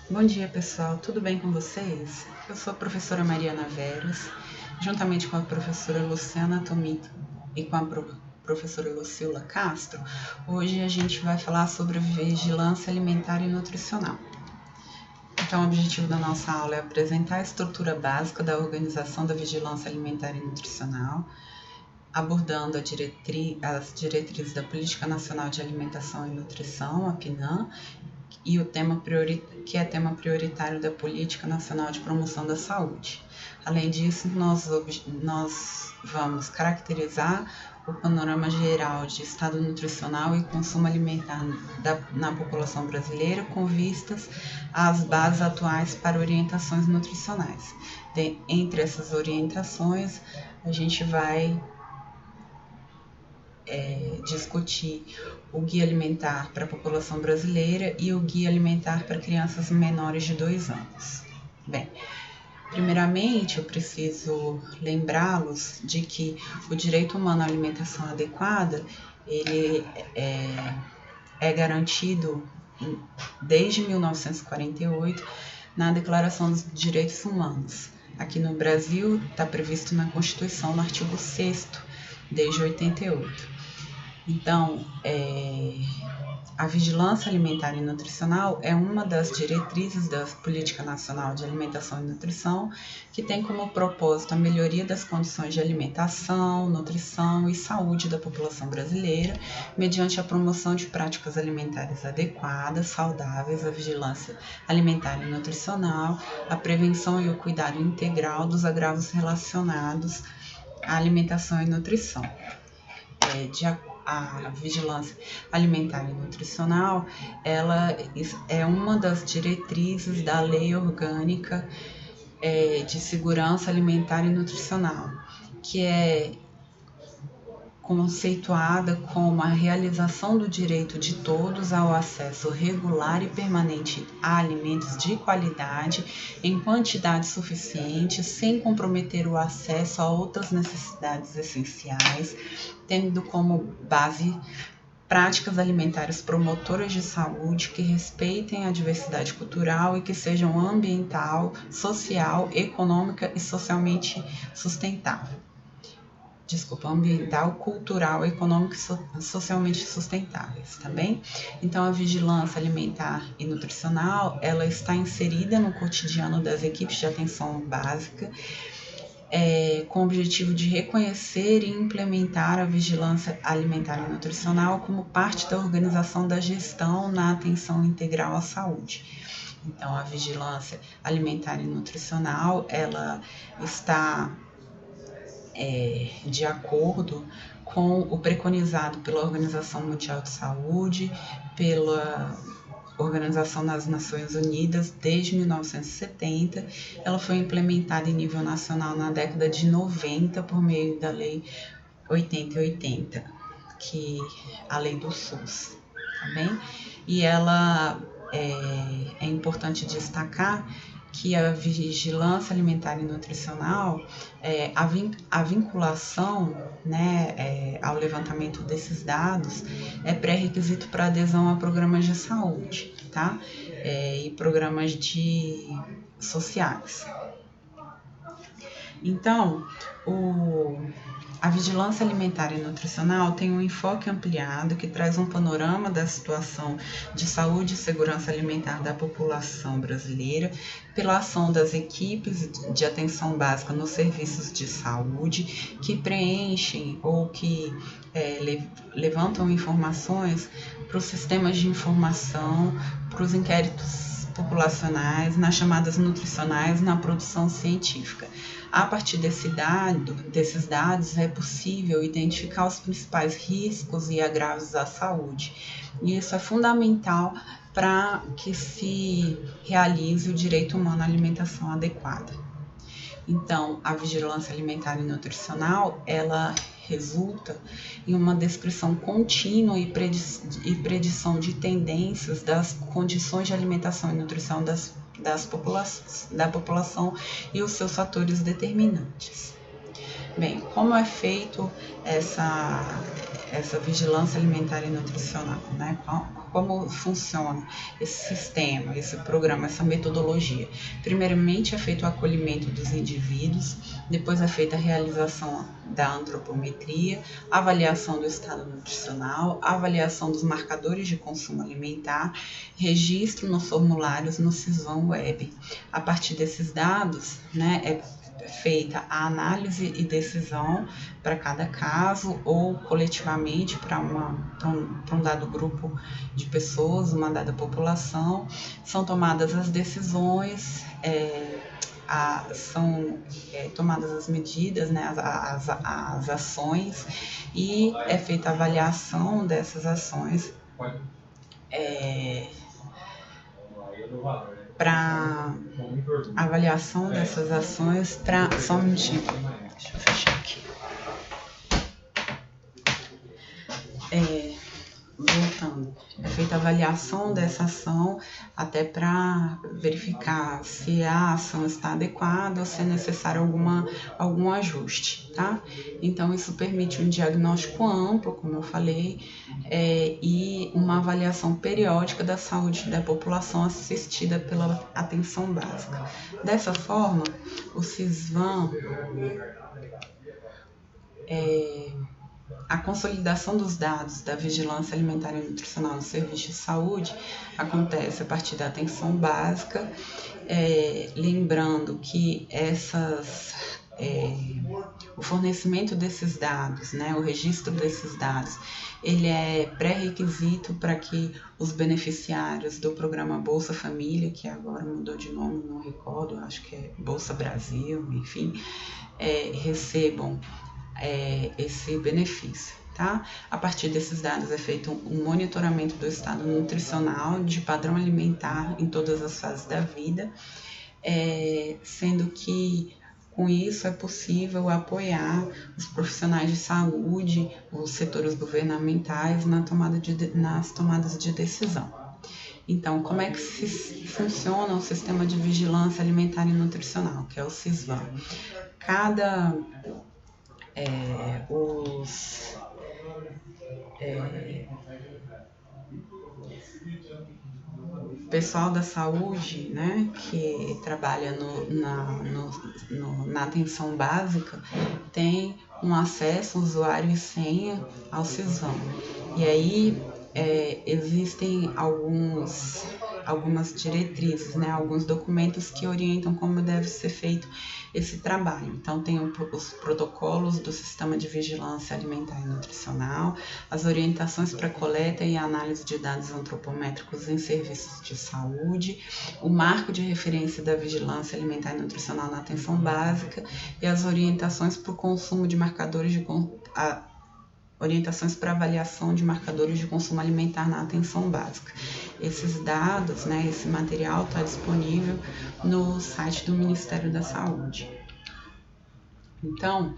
Bom dia, pessoal. Tudo bem com vocês? Eu sou a professora Mariana Veras, juntamente com a professora Luciana Tomito e com a professora Lucila Castro. Hoje a gente vai falar sobre vigilância alimentar e nutricional. Então, o objetivo da nossa aula é apresentar a estrutura básica da organização da vigilância alimentar e nutricional, abordando as diretrizes da Política Nacional de Alimentação e Nutrição, a PNAN, e o tema que é tema prioritário da Política Nacional de Promoção da Saúde. Além disso, nós vamos caracterizar o panorama geral de estado nutricional e consumo alimentar na população brasileira com vistas às bases atuais para orientações nutricionais. Entre essas orientações, a gente vai discutir o Guia Alimentar para a População Brasileira e o Guia Alimentar para Crianças menores de 2 anos. Bem, primeiramente eu preciso lembrá-los de que o direito humano à alimentação adequada, ele é garantido desde 1948 na Declaração dos Direitos Humanos. Aqui no Brasil está previsto na Constituição, no artigo 6º, desde 88. Então, a vigilância alimentar e nutricional é uma das diretrizes da Política Nacional de Alimentação e Nutrição, que tem como propósito a melhoria das condições de alimentação, nutrição e saúde da população brasileira, mediante a promoção de práticas alimentares adequadas, saudáveis, a vigilância alimentar e nutricional, a prevenção e o cuidado integral dos agravos relacionados à alimentação e nutrição. A vigilância alimentar e nutricional, ela é uma das diretrizes da Lei Orgânica de Segurança Alimentar e Nutricional, que é conceituada como a realização do direito de todos ao acesso regular e permanente a alimentos de qualidade em quantidade suficiente, sem comprometer o acesso a outras necessidades essenciais, tendo como base práticas alimentares promotoras de saúde que respeitem a diversidade cultural e que sejam ambiental, social, econômica e socialmente sustentável. Ambiental, cultural, econômica e socialmente sustentáveis, tá bem? Então, a vigilância alimentar e nutricional, ela está inserida no cotidiano das equipes de atenção básica, com o objetivo de reconhecer e implementar a vigilância alimentar e nutricional como parte da organização da gestão na atenção integral à saúde. Então, a vigilância alimentar e nutricional, ela está de acordo com o preconizado pela Organização Mundial de Saúde, pela Organização das Nações Unidas desde 1970. Ela foi implementada em nível nacional na década de 90 por meio da Lei 8080, que é a Lei do SUS, tá bem? E ela é importante destacar que a vigilância alimentar e nutricional, a vinculação, ao levantamento desses dados é pré-requisito para adesão a programas de saúde, tá? E programas sociais. Então, a vigilância alimentar e nutricional tem um enfoque ampliado que traz um panorama da situação de saúde e segurança alimentar da população brasileira pela ação das equipes de atenção básica nos serviços de saúde que preenchem ou que levantam informações para os sistemas de informação, para os inquéritos populacionais, nas chamadas nutricionais, na produção científica. A partir desses dados, é possível identificar os principais riscos e agravos à saúde. E isso é fundamental para que se realize o direito humano à alimentação adequada. Então, a vigilância alimentar e nutricional, ela resulta em uma descrição contínua e predição de tendências das condições de alimentação e nutrição da população e os seus fatores determinantes. Bem, como é feito essa vigilância alimentar e nutricional, né? Como funciona esse sistema, esse programa, essa metodologia. Primeiramente é feito o acolhimento dos indivíduos, depois é feita a realização da antropometria, avaliação do estado nutricional, avaliação dos marcadores de consumo alimentar, registro nos formulários no Sisvam Web. A partir desses dados, né, é feita a análise e decisão para cada caso ou coletivamente para um dado grupo de pessoas, uma dada população, são tomadas as decisões, são tomadas as medidas, né, as ações, e é feita a avaliação dessas ações para avaliação dessas ações para... Só um minutinho, deixa eu fechar aqui. Voltando, é feita a avaliação dessa ação até para verificar se a ação está adequada ou se é necessário algum ajuste, tá? Então, isso permite um diagnóstico amplo, como eu falei, e uma avaliação periódica da saúde da população assistida pela atenção básica. Dessa forma, o Sisvam a consolidação dos dados da vigilância alimentar e nutricional no serviço de saúde acontece a partir da atenção básica, lembrando que o fornecimento desses dados, né, o registro desses dados, ele é pré-requisito para que os beneficiários do programa Bolsa Família, que agora mudou de nome, não recordo, acho que é Bolsa Brasil, enfim, recebam esse benefício, tá? A partir desses dados é feito um monitoramento do estado nutricional, de padrão alimentar em todas as fases da vida, sendo que com isso é possível apoiar os profissionais de saúde, os setores governamentais nas tomadas de decisão. Então, como é que funciona o sistema de vigilância alimentar e nutricional, que é o Sisvam? O pessoal da saúde, né, que trabalha na atenção básica, tem um acesso, usuário e senha ao Sisvam. E aí existem algumas diretrizes, né, alguns documentos que orientam como deve ser feito esse trabalho. Então, tem os protocolos do Sistema de Vigilância Alimentar e Nutricional, as orientações para coleta e análise de dados antropométricos em serviços de saúde, o marco de referência da vigilância alimentar e nutricional na atenção básica e as orientações para o consumo de marcadores orientações para avaliação de marcadores de consumo alimentar na atenção básica. Esses dados, né, esse material está disponível no site do Ministério da Saúde. Então,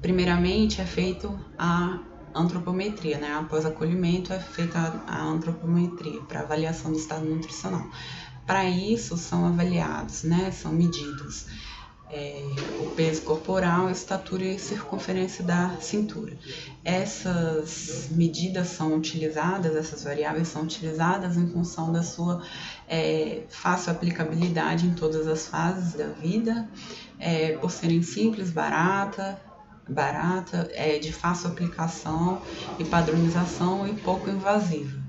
primeiramente é feito a antropometria, né? Após acolhimento é feita a antropometria para avaliação do estado nutricional. Para isso são avaliados, né, são medidos o peso corporal, a estatura e a circunferência da cintura. Essas medidas são utilizadas, essas variáveis são utilizadas em função da sua fácil aplicabilidade em todas as fases da vida, por serem simples, barata, de fácil aplicação e padronização e pouco invasiva.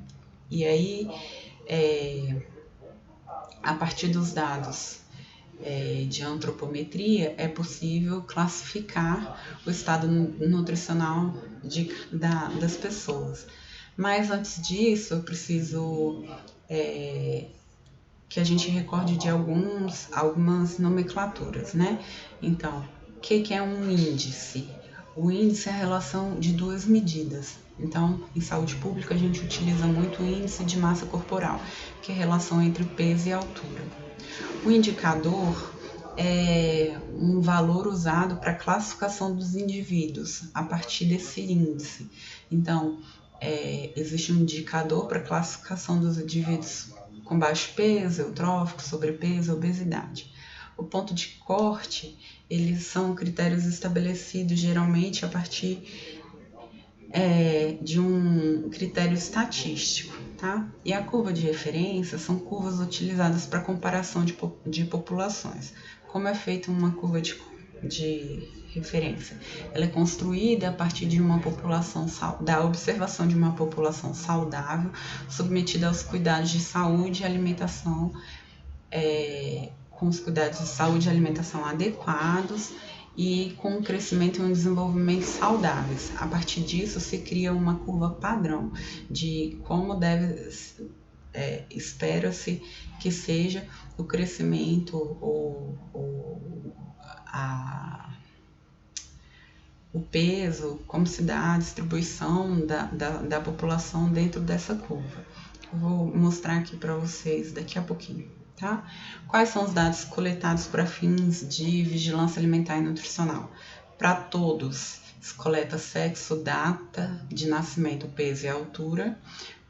E aí, a partir dos dados de antropometria, é possível classificar o estado nutricional das pessoas. Mas antes disso, eu preciso que a gente recorde de algumas nomenclaturas, né? Então, o que é um índice? O índice é a relação de duas medidas. Então, em saúde pública, a gente utiliza muito o índice de massa corporal, que é a relação entre peso e altura. O indicador é um valor usado para a classificação dos indivíduos a partir desse índice. Então, existe um indicador para a classificação dos indivíduos com baixo peso, eutrófico, sobrepeso, obesidade. O ponto de corte, eles são critérios estabelecidos geralmente a partir de um critério estatístico, tá? E a curva de referência são curvas utilizadas para comparação de populações. Como é feita uma curva de referência? Ela é construída a partir de uma população da observação de uma população saudável, submetida aos cuidados de saúde e alimentação, com os cuidados de saúde e alimentação adequados e com um crescimento e um desenvolvimento saudáveis. A partir disso, se cria uma curva padrão de como espera-se que seja o crescimento ou o peso, como se dá a distribuição da população dentro dessa curva. Eu vou mostrar aqui para vocês daqui a pouquinho. Tá? Quais são os dados coletados para fins de vigilância alimentar e nutricional? Para todos, se coleta sexo, data de nascimento, peso e altura.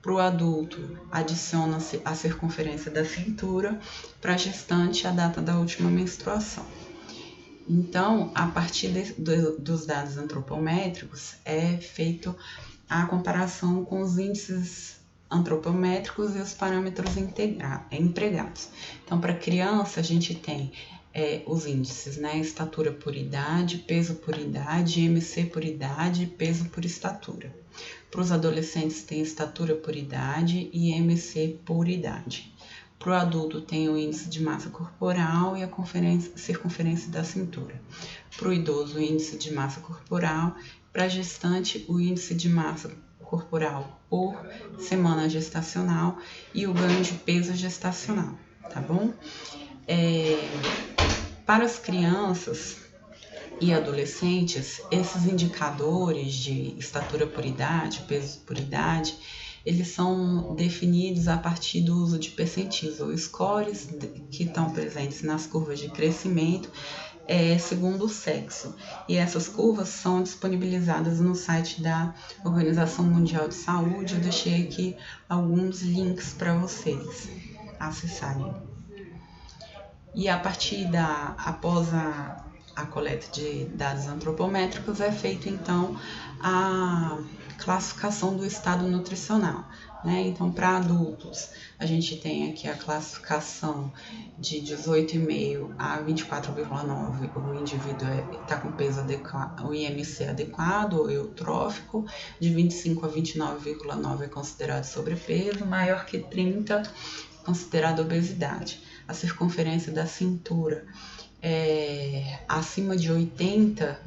Para o adulto, adiciona-se a circunferência da cintura. Para a gestante, a data da última menstruação. Então, a partir dos dados antropométricos, é feito a comparação com os índices antropométricos e os parâmetros empregados. Então, para criança, a gente tem os índices, né? Estatura por idade, peso por idade, IMC por idade, peso por estatura. Para os adolescentes, tem estatura por idade e IMC por idade. Para o adulto, tem o índice de massa corporal e a circunferência da cintura. Para o idoso, o índice de massa corporal. Para a gestante, o índice de massa corporal por semana gestacional e o ganho de peso gestacional, tá bom? Para as crianças e adolescentes, esses indicadores de estatura por idade, peso por idade, eles são definidos a partir do uso de percentis ou scores que estão presentes nas curvas de crescimento segundo o sexo. E essas curvas são disponibilizadas no site da Organização Mundial de Saúde. Eu deixei aqui alguns links para vocês acessarem. E após a coleta de dados antropométricos, é feito então a classificação do estado nutricional, né? Então, para adultos, a gente tem aqui a classificação de 18,5 a 24,9, o indivíduo está com peso adequado, o IMC adequado ou eutrófico, de 25 a 29,9 é considerado sobrepeso, maior que 30 considerado obesidade. A circunferência da cintura acima de 80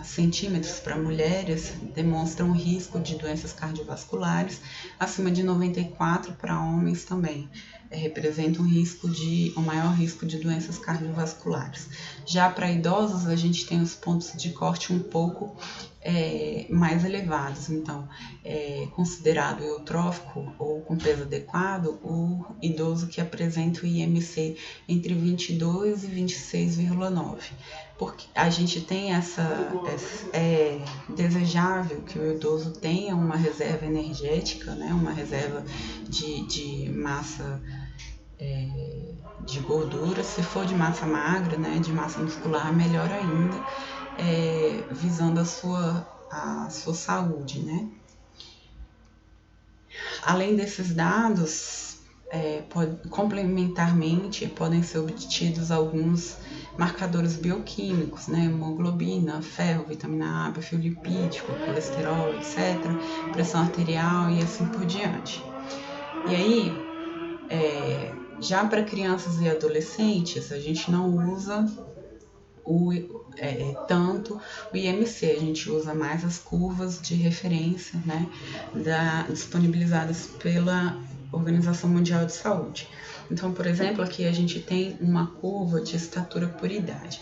centímetros para mulheres demonstra um risco de doenças cardiovasculares, acima de 94 para homens também representa um maior risco de doenças cardiovasculares. Já para idosos, a gente tem os pontos de corte um pouco mais elevados, então considerado eutrófico ou com peso adequado, o idoso que apresenta o IMC entre 22 e 26,9. Porque a gente tem é desejável que o idoso tenha uma reserva energética, né, uma reserva de massa de gordura, se for de massa magra, né, de massa muscular, melhor ainda, visando a sua saúde, né? Além desses dados, complementarmente podem ser obtidos alguns marcadores bioquímicos, né? Hemoglobina, ferro, vitamina A, perfil lipídico, colesterol, etc., pressão arterial e assim por diante. E aí, já para crianças e adolescentes, a gente não usa tanto o IMC, a gente usa mais as curvas de referência, né, disponibilizadas pela Organização Mundial de Saúde. Então, por exemplo, aqui a gente tem uma curva de estatura por idade.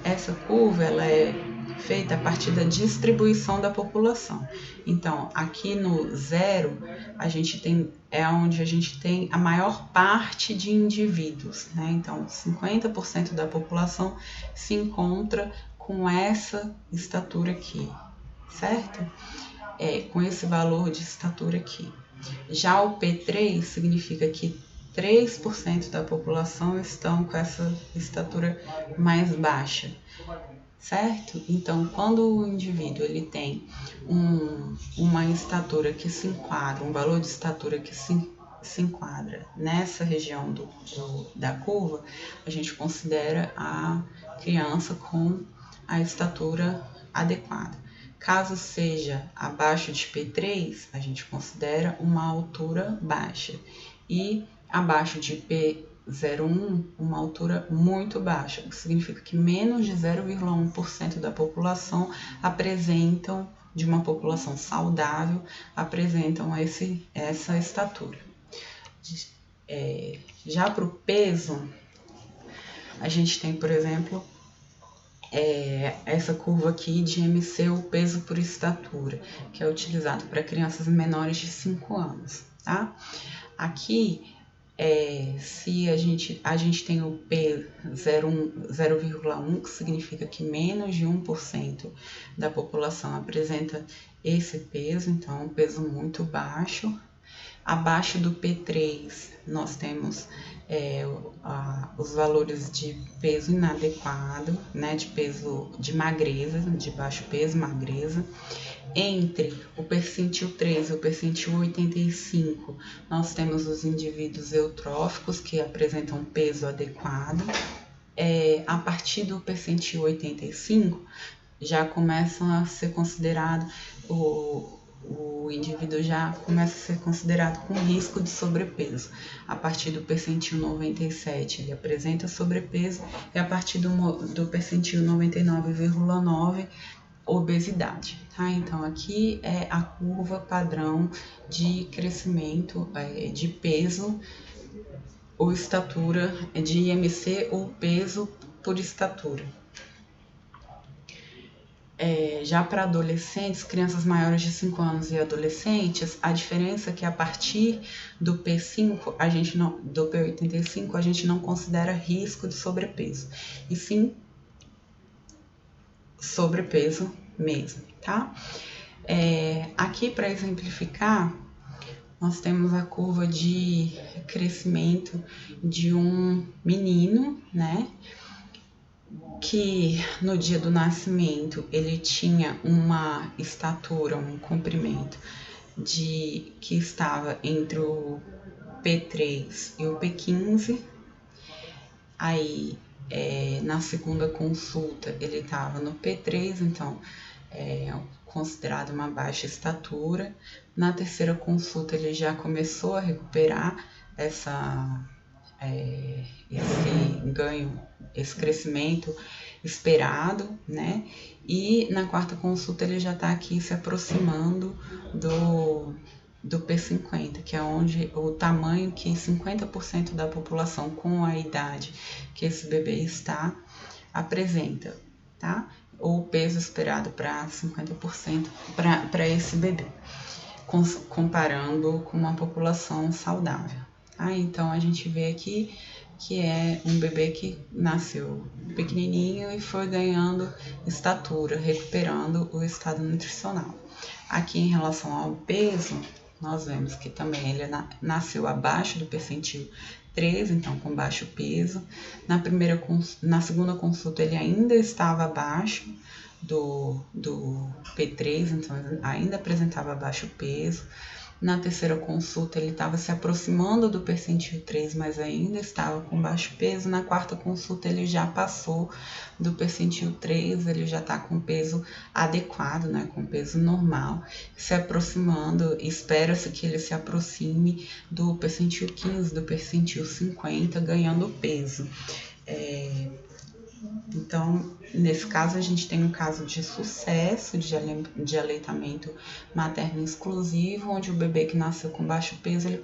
Essa curva ela é feita a partir da distribuição da população. Então, aqui no 0, onde a gente tem a maior parte de indivíduos, né? Então, 50% da população se encontra com essa estatura aqui, certo? Com esse valor de estatura aqui. Já o P3 significa que 3% da população estão com essa estatura mais baixa, certo? Então, quando o indivíduo ele tem uma estatura que se enquadra, um valor de estatura que se enquadra nessa região da curva, a gente considera a criança com a estatura adequada. Caso seja abaixo de P3, a gente considera uma altura baixa. E abaixo de P01, uma altura muito baixa, o que significa que menos de 0,1% da população apresentam, de uma população saudável, apresentam essa estatura. Já para o peso, a gente tem, por exemplo, essa curva aqui de MC, o peso por estatura, que é utilizado para crianças menores de 5 anos, tá? Aqui, se a gente tem o P 0,1, que significa que menos de 1% da população apresenta esse peso, então é um peso muito baixo. Abaixo do P3, nós temos os valores de peso inadequado, né, de peso de magreza, de baixo peso, magreza. Entre o percentil 3 e o percentil 85, nós temos os indivíduos eutróficos que apresentam peso adequado. A partir do percentil 85, já começam a ser considerado o indivíduo já começa a ser considerado com risco de sobrepeso. A partir do percentil 97, ele apresenta sobrepeso, e a partir do percentil 99,9, obesidade. Tá? Então, aqui é a curva padrão de crescimento de peso ou estatura, de IMC ou peso por estatura. Já para adolescentes, crianças maiores de 5 anos e adolescentes, a diferença é que a partir do P5, do P85, a gente não considera risco de sobrepeso, e sim sobrepeso mesmo, tá? Aqui, para exemplificar, nós temos a curva de crescimento de um menino, né? Que no dia do nascimento ele tinha uma estatura, um comprimento que estava entre o P3 e o P15. Aí na segunda consulta ele estava no P3, então considerado uma baixa estatura. Na terceira consulta ele já começou a recuperar esse ganho, esse crescimento esperado, né? E na quarta consulta ele já está aqui se aproximando do P50, que é onde o tamanho que 50% da população com a idade que esse bebê está apresenta, tá? Ou peso esperado para 50% para esse bebê, comparando com uma população saudável. Então, a gente vê aqui que é um bebê que nasceu pequenininho e foi ganhando estatura, recuperando o estado nutricional. Aqui, em relação ao peso, nós vemos que também ele nasceu abaixo do percentil 3, então com baixo peso. Na segunda consulta, ele ainda estava abaixo do P3, então ainda apresentava baixo peso. Na terceira consulta, ele estava se aproximando do percentil 3, mas ainda estava com baixo peso. Na quarta consulta, ele já passou do percentil 3, ele já está com peso adequado, né, com peso normal, se aproximando. Espera-se que ele se aproxime do percentil 15, do percentil 50, ganhando peso. Então, nesse caso, a gente tem um caso de sucesso de aleitamento materno exclusivo, onde o bebê que nasceu com baixo peso, ele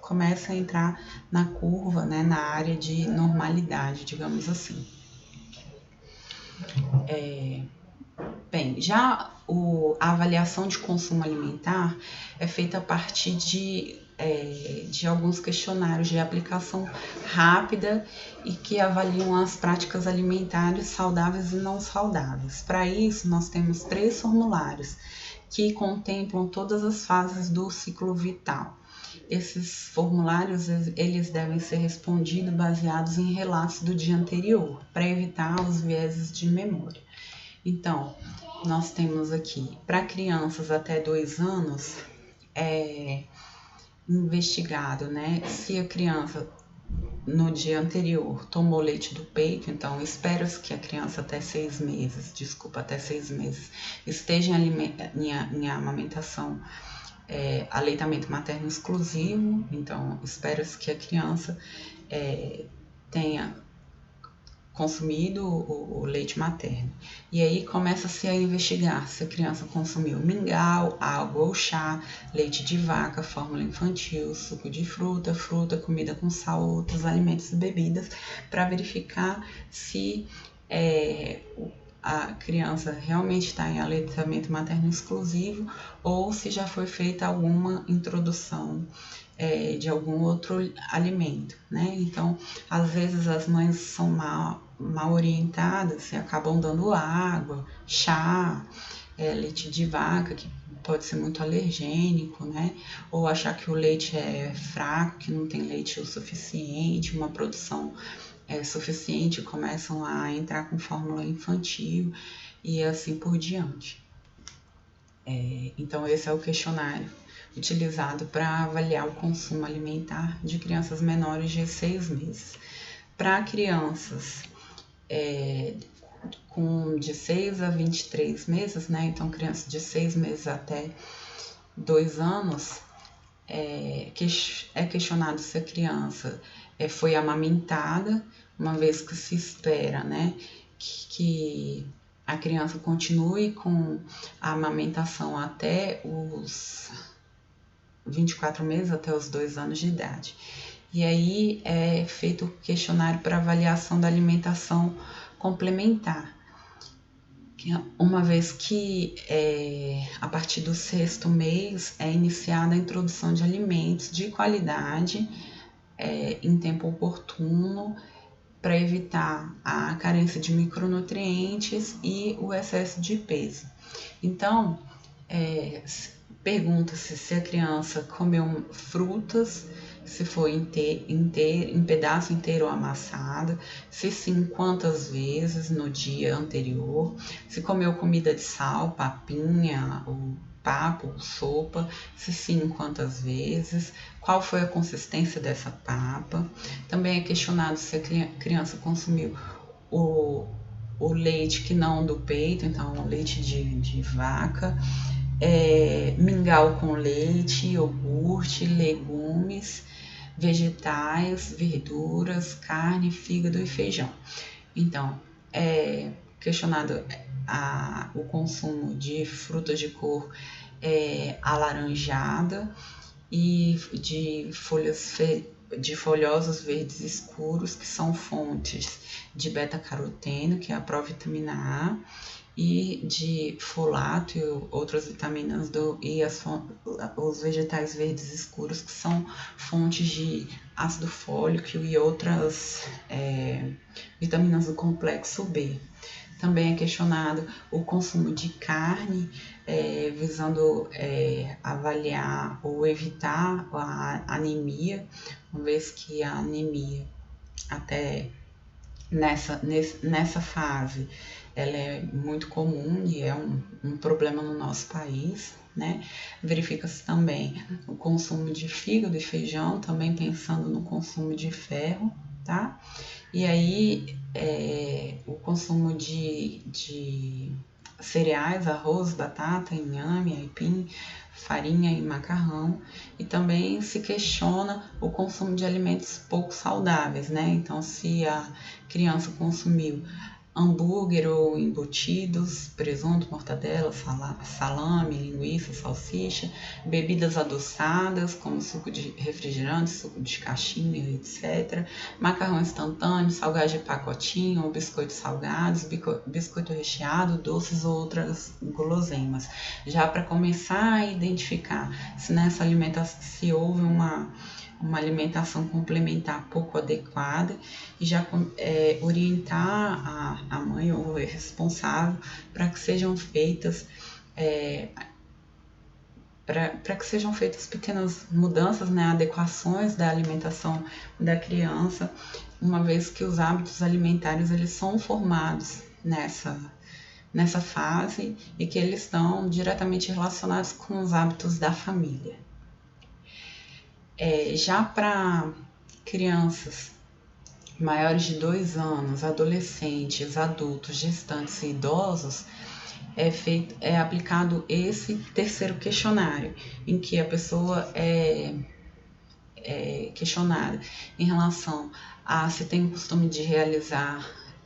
começa a entrar na curva, né, na área de normalidade, digamos assim. Bem, já a avaliação de consumo alimentar é feita a partir de alguns questionários de aplicação rápida e que avaliam as práticas alimentares saudáveis e não saudáveis. Para isso, nós temos 3 formulários que contemplam todas as fases do ciclo vital. Esses formulários, eles devem ser respondidos baseados em relatos do dia anterior, para evitar os vieses de memória. Então, nós temos aqui, para crianças até 2 anos, investigado, né, se a criança no dia anterior tomou leite do peito, então espera-se que a criança até 6 meses esteja em amamentação, aleitamento materno exclusivo, então espera-se que a criança tenha consumido o leite materno. E aí começa-se a investigar se a criança consumiu mingau, água ou chá, leite de vaca, fórmula infantil, suco de fruta, comida com sal, outros alimentos e bebidas, para verificar se a criança realmente está em aleitamento materno exclusivo ou se já foi feita alguma introdução de algum outro alimento, né? Então, às vezes as mães são mal orientadas e acabam dando água, chá, leite de vaca, que pode ser muito alergênico, né? Ou achar que o leite é fraco, que não tem leite o suficiente, uma produção suficiente, começam a entrar com fórmula infantil e assim por diante. Então, esse é o questionário utilizado para avaliar o consumo alimentar de crianças menores de 6 meses. Para crianças de 6 a 23 meses, né? Então, crianças de 6 meses até 2 anos, é questionado se a criança foi amamentada, uma vez que se espera, né, que a criança continue com a amamentação até os 24 meses, até os 2 anos de idade. E aí é feito o questionário para avaliação da alimentação complementar, uma vez que a partir do 6º mês é iniciada a introdução de alimentos de qualidade em tempo oportuno, para evitar a carência de micronutrientes e o excesso de peso. Então, pergunta-se se a criança comeu frutas, se foi em pedaço inteiro ou amassada, se sim, quantas vezes no dia anterior, se comeu comida de sal, papinha, ou papo, sopa, se sim, quantas vezes, qual foi a consistência dessa papa. Também é questionado se a criança consumiu o leite que não do peito, então o leite de vaca, mingau com leite, iogurte, legumes, vegetais, verduras, carne, fígado e feijão. Então, questionado o consumo de frutas de cor alaranjada e de folhosos verdes escuros, que são fontes de beta-caroteno, que é a provitamina A, e de folato e outras vitaminas os vegetais verdes escuros, que são fontes de ácido fólico e outras vitaminas do complexo B. Também é questionado o consumo de carne, visando avaliar ou evitar a anemia, uma vez que a anemia, até nessa fase, ela é muito comum e é um problema no nosso país, né? Verifica-se também o consumo de fígado e feijão, também pensando no consumo de ferro, tá? E aí, o consumo de cereais, arroz, batata, inhame, aipim, farinha e macarrão, e também se questiona o consumo de alimentos pouco saudáveis, né? Então, se a criança consumiu hambúrguer ou embutidos, presunto, mortadela, salame, linguiça, salsicha, bebidas adoçadas como suco de refrigerante, suco de caixinha, etc., macarrão instantâneo, salgado de pacotinho ou biscoitos salgados, biscoito recheado, doces ou outras guloseimas. Já para começar a identificar se nessa alimentação, se houve uma alimentação complementar pouco adequada, e já orientar a mãe ou o responsável para que sejam feitas para que sejam feitas pequenas mudanças, né, adequações da alimentação da criança, uma vez que os hábitos alimentares eles são formados nessa fase e que eles estão diretamente relacionados com os hábitos da família. Já para crianças maiores de 2 anos, adolescentes, adultos, gestantes e idosos, é aplicado esse terceiro questionário, em que a pessoa é questionada em relação a se tem o costume de realizar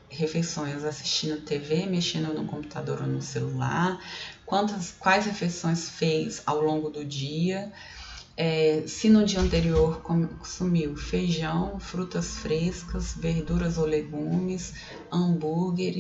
refeições assistindo TV, mexendo no computador ou no celular, quais refeições fez ao longo do dia, se no dia anterior consumiu feijão, frutas frescas, verduras ou legumes, hambúrguer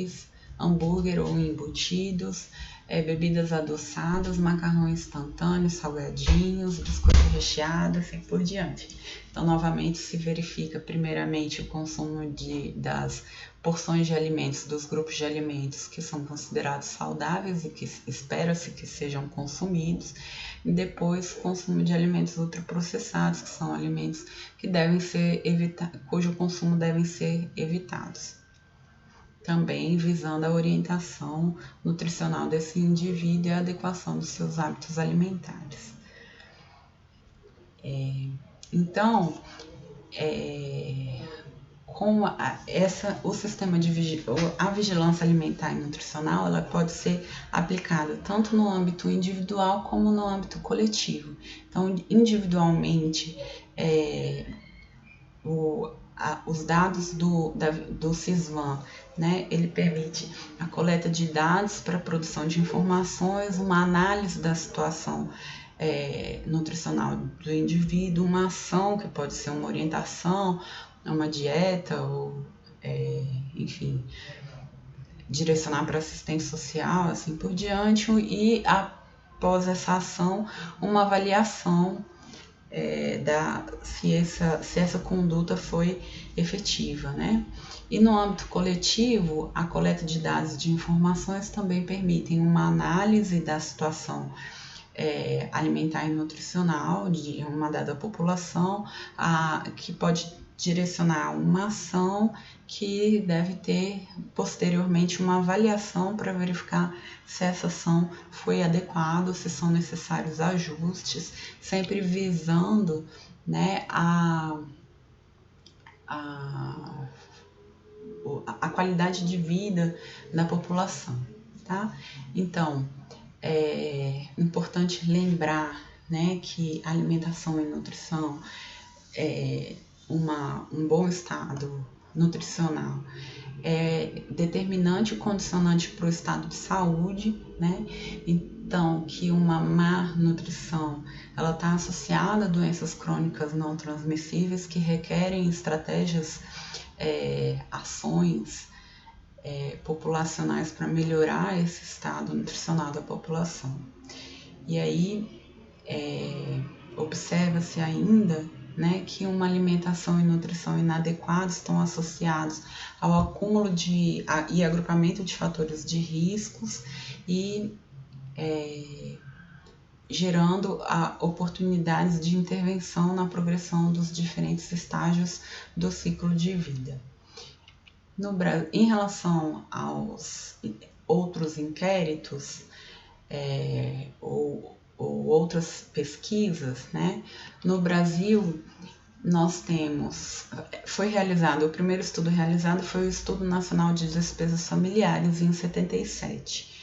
ou embutidos, bebidas adoçadas, macarrão instantâneo, salgadinhos, biscoito recheado, assim por diante. Então, novamente, se verifica primeiramente o consumo das porções de alimentos, dos grupos de alimentos que são considerados saudáveis e que espera-se que sejam consumidos, e depois o consumo de alimentos ultraprocessados, que são alimentos que devem ser cujo consumo devem ser evitados. Também visando a orientação nutricional desse indivíduo e a adequação dos seus hábitos alimentares. Então, como o sistema a vigilância alimentar e nutricional, ela pode ser aplicada tanto no âmbito individual como no âmbito coletivo. Então, individualmente, os dados do SISVAN, né, ele permite a coleta de dados para a produção de informações, uma análise da situação nutricional do indivíduo, uma ação que pode ser uma orientação, uma dieta ou, enfim, direcionar para assistente social, assim por diante, e após essa ação, uma avaliação se essa conduta foi efetiva, né? E no âmbito coletivo, a coleta de dados e de informações também permitem uma análise da situação alimentar e nutricional de uma dada população, que pode direcionar uma ação que deve ter posteriormente uma avaliação para verificar se essa ação foi adequada, se são necessários ajustes, sempre visando, né, a qualidade de vida da população, tá? Então, é importante lembrar, né, que alimentação e nutrição um bom estado nutricional é determinante e condicionante para o estado de saúde, né? Então, que uma má nutrição ela está associada a doenças crônicas não transmissíveis que requerem estratégias, ações populacionais para melhorar esse estado nutricional da população. E aí, observa-se ainda, né, que uma alimentação e nutrição inadequadas estão associados ao acúmulo e agrupamento de fatores de riscos e gerando oportunidades de intervenção na progressão dos diferentes estágios do ciclo de vida. Em relação aos outros inquéritos ou outras pesquisas, né? No Brasil, nós temos, o primeiro estudo realizado foi o Estudo Nacional de Despesas Familiares, em 77.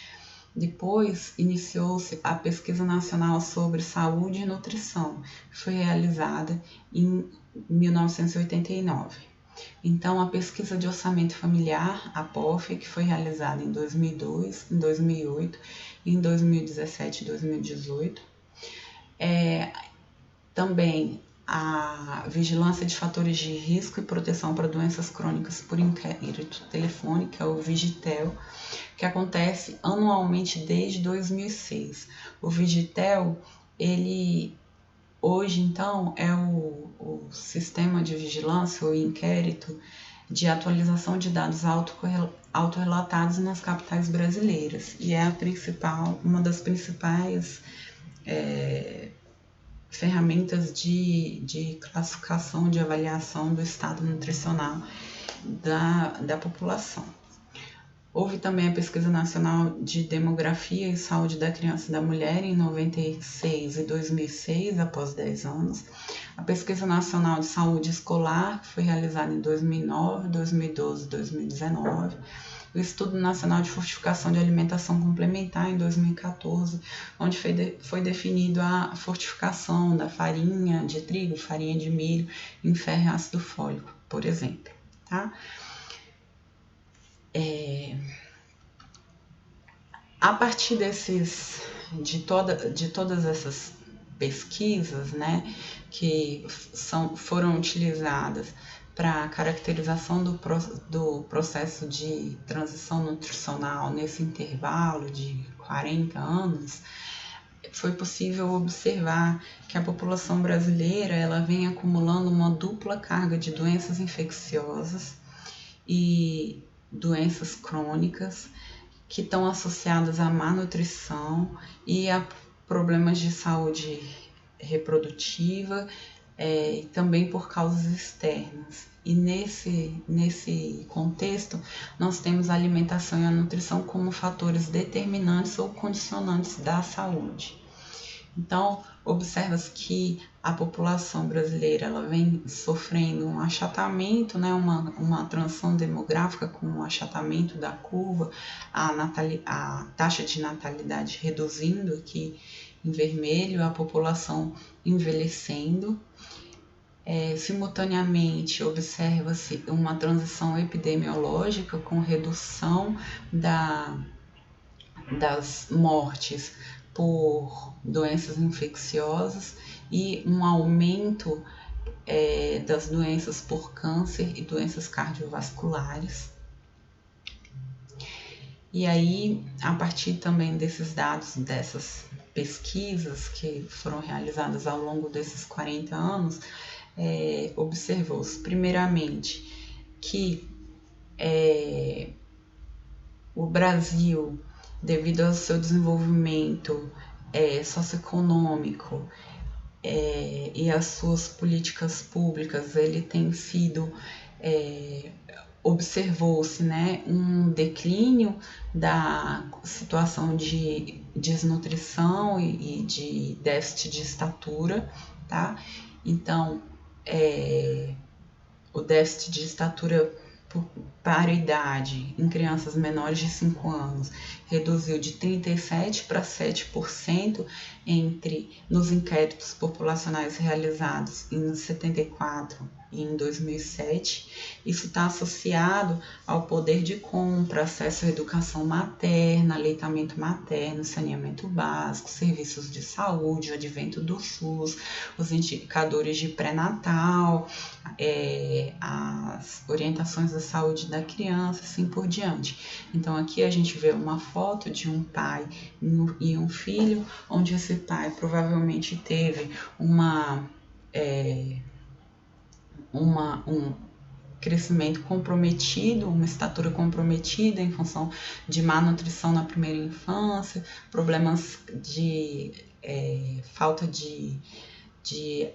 Depois, iniciou-se a Pesquisa Nacional sobre Saúde e Nutrição, que foi realizada em 1989. Então, a Pesquisa de Orçamento Familiar, a POF, que foi realizada em 2002, em 2008, em 2017 e 2018. Também a Vigilância de Fatores de Risco e Proteção para Doenças Crônicas por Inquérito Telefônico, que é o Vigitel, que acontece anualmente desde 2006. O Vigitel, ele hoje, então, é o sistema de vigilância ou inquérito de atualização de dados autorrelatados nas capitais brasileiras, e é uma das principais ferramentas de classificação, de avaliação do estado nutricional da população. Houve também a Pesquisa Nacional de Demografia e Saúde da Criança e da Mulher em 96 e 2006, após 10 anos. A Pesquisa Nacional de Saúde Escolar, que foi realizada em 2009, 2012 e 2019. O Estudo Nacional de Fortificação de Alimentação Complementar, em 2014, onde foi definido a fortificação da farinha de trigo, farinha de milho em ferro e ácido fólico, por exemplo. Tá? A partir de todas essas pesquisas, né, que foram utilizadas para a caracterização do processo de transição nutricional nesse intervalo de 40 anos, foi possível observar que a população brasileira ela vem acumulando uma dupla carga de doenças infecciosas e doenças crônicas que estão associadas à má nutrição e a problemas de saúde reprodutiva e também por causas externas. E nesse contexto, nós temos a alimentação e a nutrição como fatores determinantes ou condicionantes da saúde. Então, observa-se que a população brasileira ela vem sofrendo um achatamento, né, uma transição demográfica com um achatamento da curva, a taxa de natalidade reduzindo aqui em vermelho, a população envelhecendo. Simultaneamente, observa-se uma transição epidemiológica com redução das mortes por doenças infecciosas e um aumento das doenças por câncer e doenças cardiovasculares. E aí, a partir também desses dados, dessas pesquisas que foram realizadas ao longo desses 40 anos, observou-se, primeiramente, que o Brasil, devido ao seu desenvolvimento socioeconômico e às suas políticas públicas, ele tem sido, observou-se, né, um declínio da situação de desnutrição e de déficit de estatura, tá? Então, o déficit de estatura para a idade em crianças menores de 5 anos reduziu de 37% para 7% nos inquéritos populacionais realizados em 74 e em 2007. Isso está associado ao poder de compra, acesso à educação materna, aleitamento materno, saneamento básico, serviços de saúde, o advento do SUS, os indicadores de pré-natal, as orientações da saúde da criança, assim por diante. Então aqui a gente vê uma foto de um pai e um filho, onde esse pai provavelmente teve um crescimento comprometido, uma estatura comprometida em função de má nutrição na primeira infância, problemas de falta de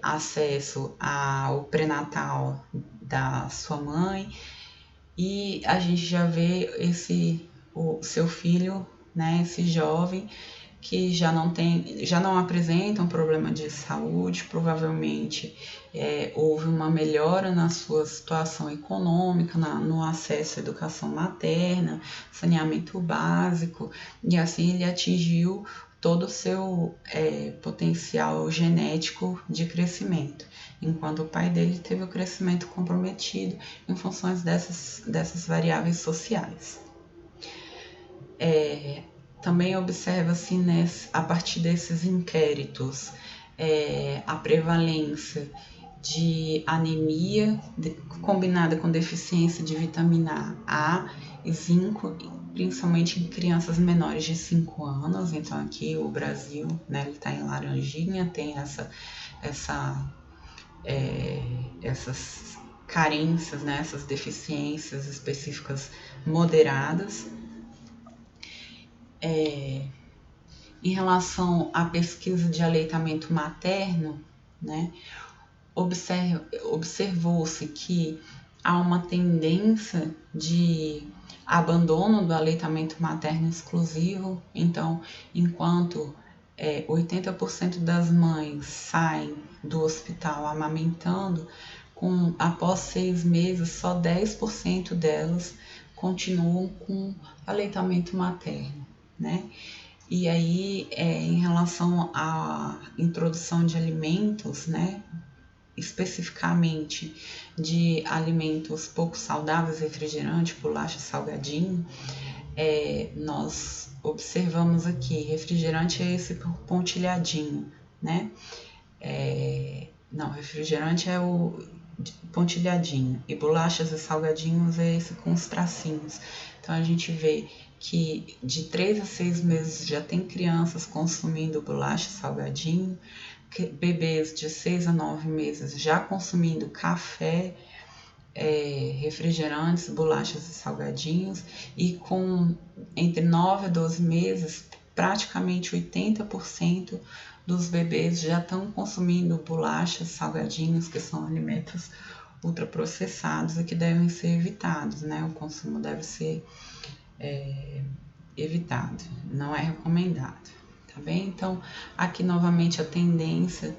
acesso ao pré-natal da sua mãe, e a gente já vê o seu filho, né, esse jovem, que já não apresenta um problema de saúde, provavelmente houve uma melhora na sua situação econômica, no acesso à educação materna, saneamento básico, e assim ele atingiu todo o seu potencial genético de crescimento, enquanto o pai dele teve o crescimento comprometido em funções dessas variáveis sociais. Também observa-se, a partir desses inquéritos, a prevalência de anemia combinada com deficiência de vitamina A e zinco, principalmente em crianças menores de 5 anos. Então aqui o Brasil, né, ele está em laranjinha, tem essas carências, né, essas deficiências específicas moderadas. Em relação à pesquisa de aleitamento materno, né? Observou-se que há uma tendência de abandono do aleitamento materno exclusivo. Então, enquanto 80% das mães saem do hospital amamentando, após 6 meses, só 10% delas continuam com aleitamento materno, né? E aí, em relação à introdução de alimentos, né, especificamente de alimentos pouco saudáveis, refrigerante, bolacha, salgadinho, nós observamos aqui, refrigerante é esse pontilhadinho, né? Não, refrigerante é o pontilhadinho, e bolachas e salgadinhos é esse com os tracinhos. Então a gente vê que de 3 a 6 meses já tem crianças consumindo bolacha e salgadinho, bebês de 6 a 9 meses já consumindo café, refrigerantes, bolachas e salgadinhos, e com entre 9 a 12 meses, praticamente 80% dos bebês já estão consumindo bolachas, salgadinhos, que são alimentos ultraprocessados e que devem ser evitados, né? O consumo deve ser evitado, não é recomendado, tá bem? Então, aqui novamente a tendência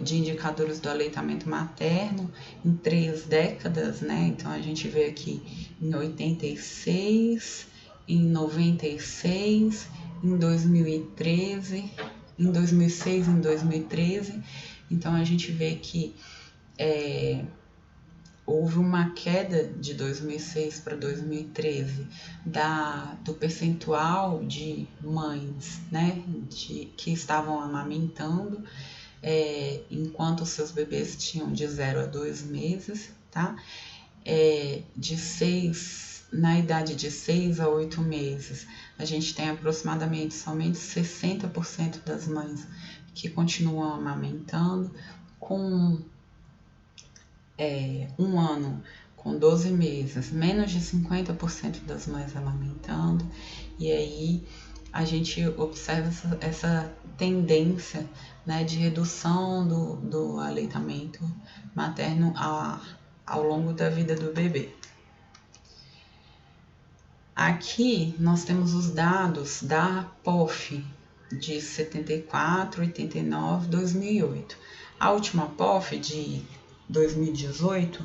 de indicadores do aleitamento materno em 3 décadas, né? Então, a gente vê aqui em 86, em 96, em 2013, em 2006, em 2013. Então, a gente vê que houve uma queda de 2006 para 2013 do percentual de mães, né, que estavam amamentando, enquanto seus bebês tinham de 0 a 2 meses, tá? Na idade de 6 a 8 meses, a gente tem aproximadamente somente 60% das mães que continuam amamentando. Com 1 ano, com 12 meses, menos de 50% das mães amamentando, e aí a gente observa essa tendência, né, de redução do aleitamento materno ao longo da vida do bebê. Aqui nós temos os dados da POF de 74, 89, 2008. A última POF de 2018,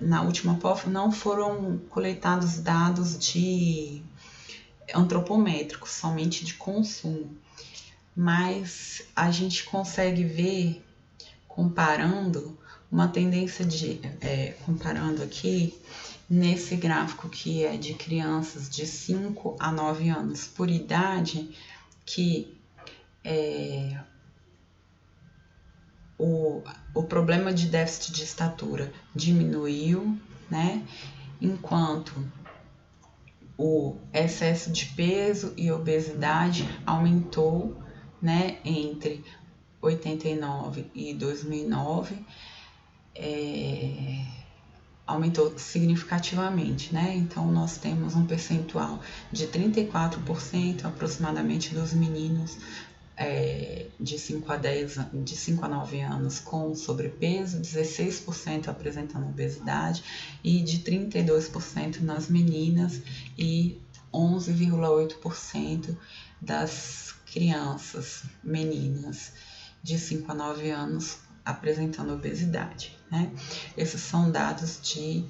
na última POF não foram coletados dados de antropométricos, somente de consumo, mas a gente consegue ver, comparando, uma tendência comparando aqui, nesse gráfico que é de crianças de 5 a 9 anos por idade, que o problema de déficit de estatura diminuiu, né? Enquanto o excesso de peso e obesidade aumentou, né? Entre 89 e 2009, aumentou significativamente, né? Então, nós temos um percentual de 34% aproximadamente dos meninos de 5 a 9 anos com sobrepeso, 16% apresentando obesidade e de 32% nas meninas e 11,8% das crianças meninas de 5 a 9 anos apresentando obesidade, né? Esses são dados de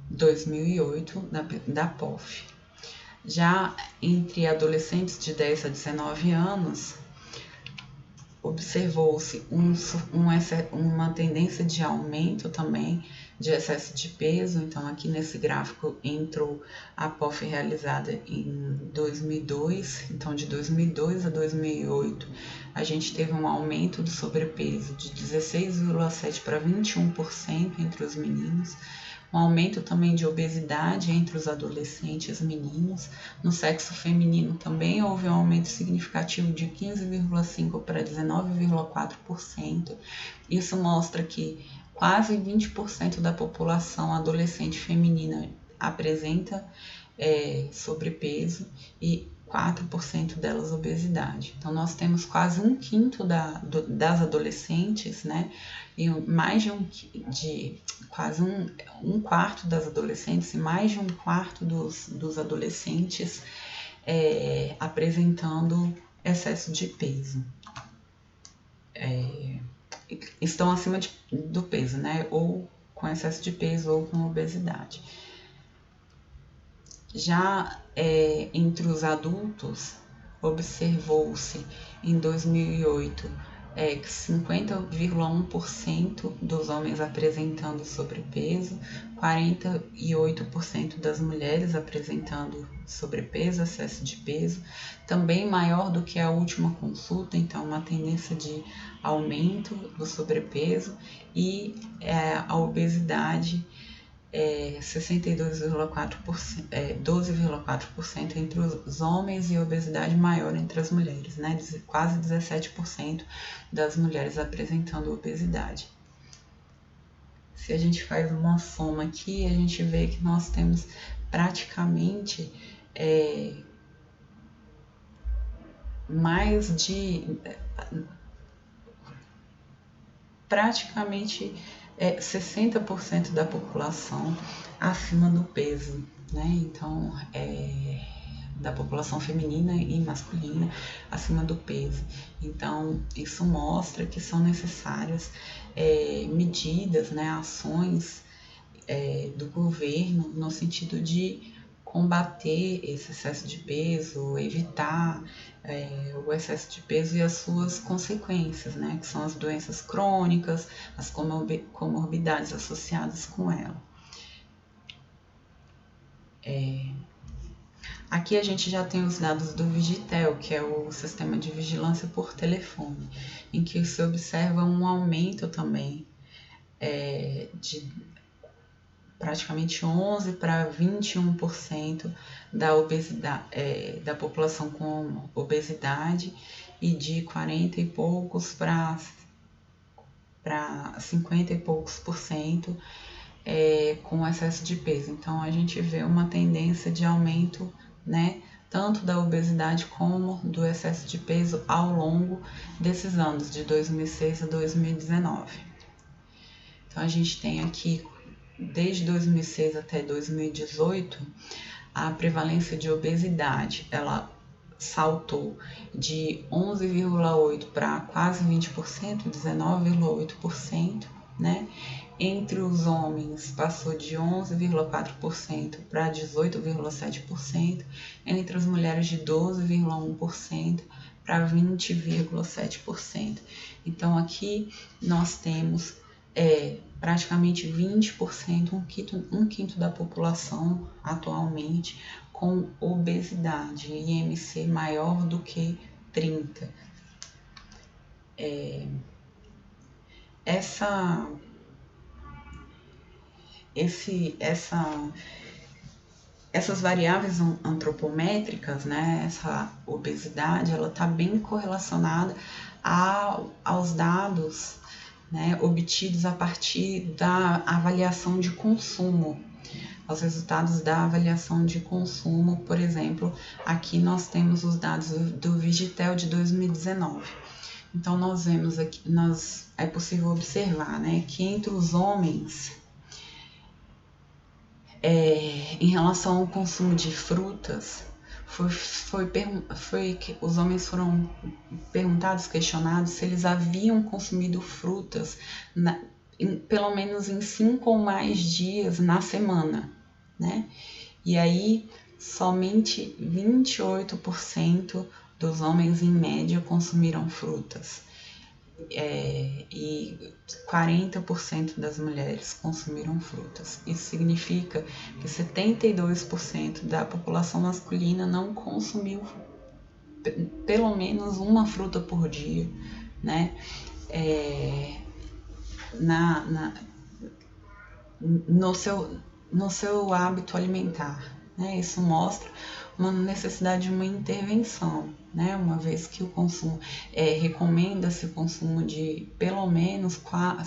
2008 da POF. Já entre adolescentes de 10 a 19 anos, observou-se uma tendência de aumento também de excesso de peso. Então, aqui nesse gráfico entrou a POF realizada em 2002. Então, de 2002 a 2008, a gente teve um aumento do sobrepeso de 16,7% para 21% entre os meninos. Um aumento também de obesidade entre os adolescentes meninos. No sexo feminino também houve um aumento significativo de 15,5% para 19,4%. Isso mostra que quase 20% da população adolescente feminina apresenta sobrepeso, e 4% delas obesidade. Então, nós temos quase 1/5 das adolescentes, né? E mais quase um quarto das adolescentes e mais de 1/4 dos adolescentes apresentando excesso de peso. Estão acima do peso, né? Ou com excesso de peso ou com obesidade. Já entre os adultos, observou-se em 2008 que 50,1% dos homens apresentando sobrepeso, 48% das mulheres apresentando sobrepeso, excesso de peso, também maior do que a última consulta, então uma tendência de aumento do sobrepeso e a obesidade 62,4%, 12,4% entre os homens e obesidade maior entre as mulheres, né? Quase 17% das mulheres apresentando obesidade. Se a gente faz uma soma aqui, a gente vê que nós temos praticamente mais de 60% da população acima do peso, né? Então, da população feminina e masculina acima do peso. Então, isso mostra que são necessárias medidas, né, ações do governo no sentido de combater esse excesso de peso, evitar o excesso de peso e as suas consequências, né, que são as doenças crônicas, as comorbidades associadas com ela. Aqui a gente já tem os dados do Vigitel, que é o sistema de vigilância por telefone, em que se observa um aumento também de praticamente 11% para 21% da obesidade, da população com obesidade e de 40 e poucos para 50 e poucos por cento com excesso de peso. Então a gente vê uma tendência de aumento, né, tanto da obesidade como do excesso de peso ao longo desses anos, de 2006 a 2019. Então a gente tem aqui, desde 2006 até 2018, a prevalência de obesidade, ela saltou de 11,8% para quase 20%, 19,8%, né? Entre os homens passou de 11,4% para 18,7%, entre as mulheres de 12,1% para 20,7%. Então aqui nós temos praticamente 20%, um quinto da população atualmente com obesidade, IMC maior do que 30. Essas variáveis antropométricas, né, essa obesidade, ela está bem correlacionada aos dados, né, obtidos a partir da avaliação de consumo, aos resultados da avaliação de consumo. Por exemplo, aqui nós temos os dados do Vigitel de 2019. Então nós vemos aqui, é possível observar, né, que entre os homens, em relação ao consumo de frutas, foi que os homens foram questionados se eles haviam consumido frutas pelo menos em 5 ou mais dias na semana, né? E aí, somente 28% dos homens, em média, consumiram frutas. E 40% das mulheres consumiram frutas. Isso significa que 72% da população masculina não consumiu pelo menos uma fruta por dia, né? No seu hábito alimentar, né? Isso mostra uma necessidade de uma intervenção, né? Uma vez que o consumo recomenda-se o consumo de pelo menos 4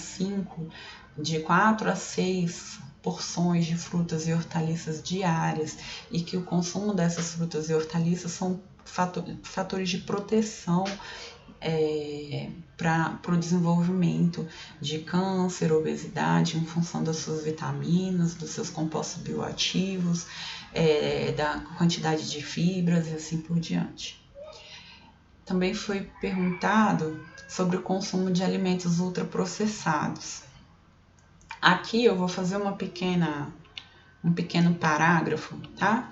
a 6 porções de frutas e hortaliças diárias, e que o consumo dessas frutas e hortaliças são fatores de proteção para o desenvolvimento de câncer, obesidade, em função das suas vitaminas, dos seus compostos bioativos, da quantidade de fibras e assim por diante. Também foi perguntado sobre o consumo de alimentos ultraprocessados. Aqui eu vou fazer um pequeno parágrafo, tá?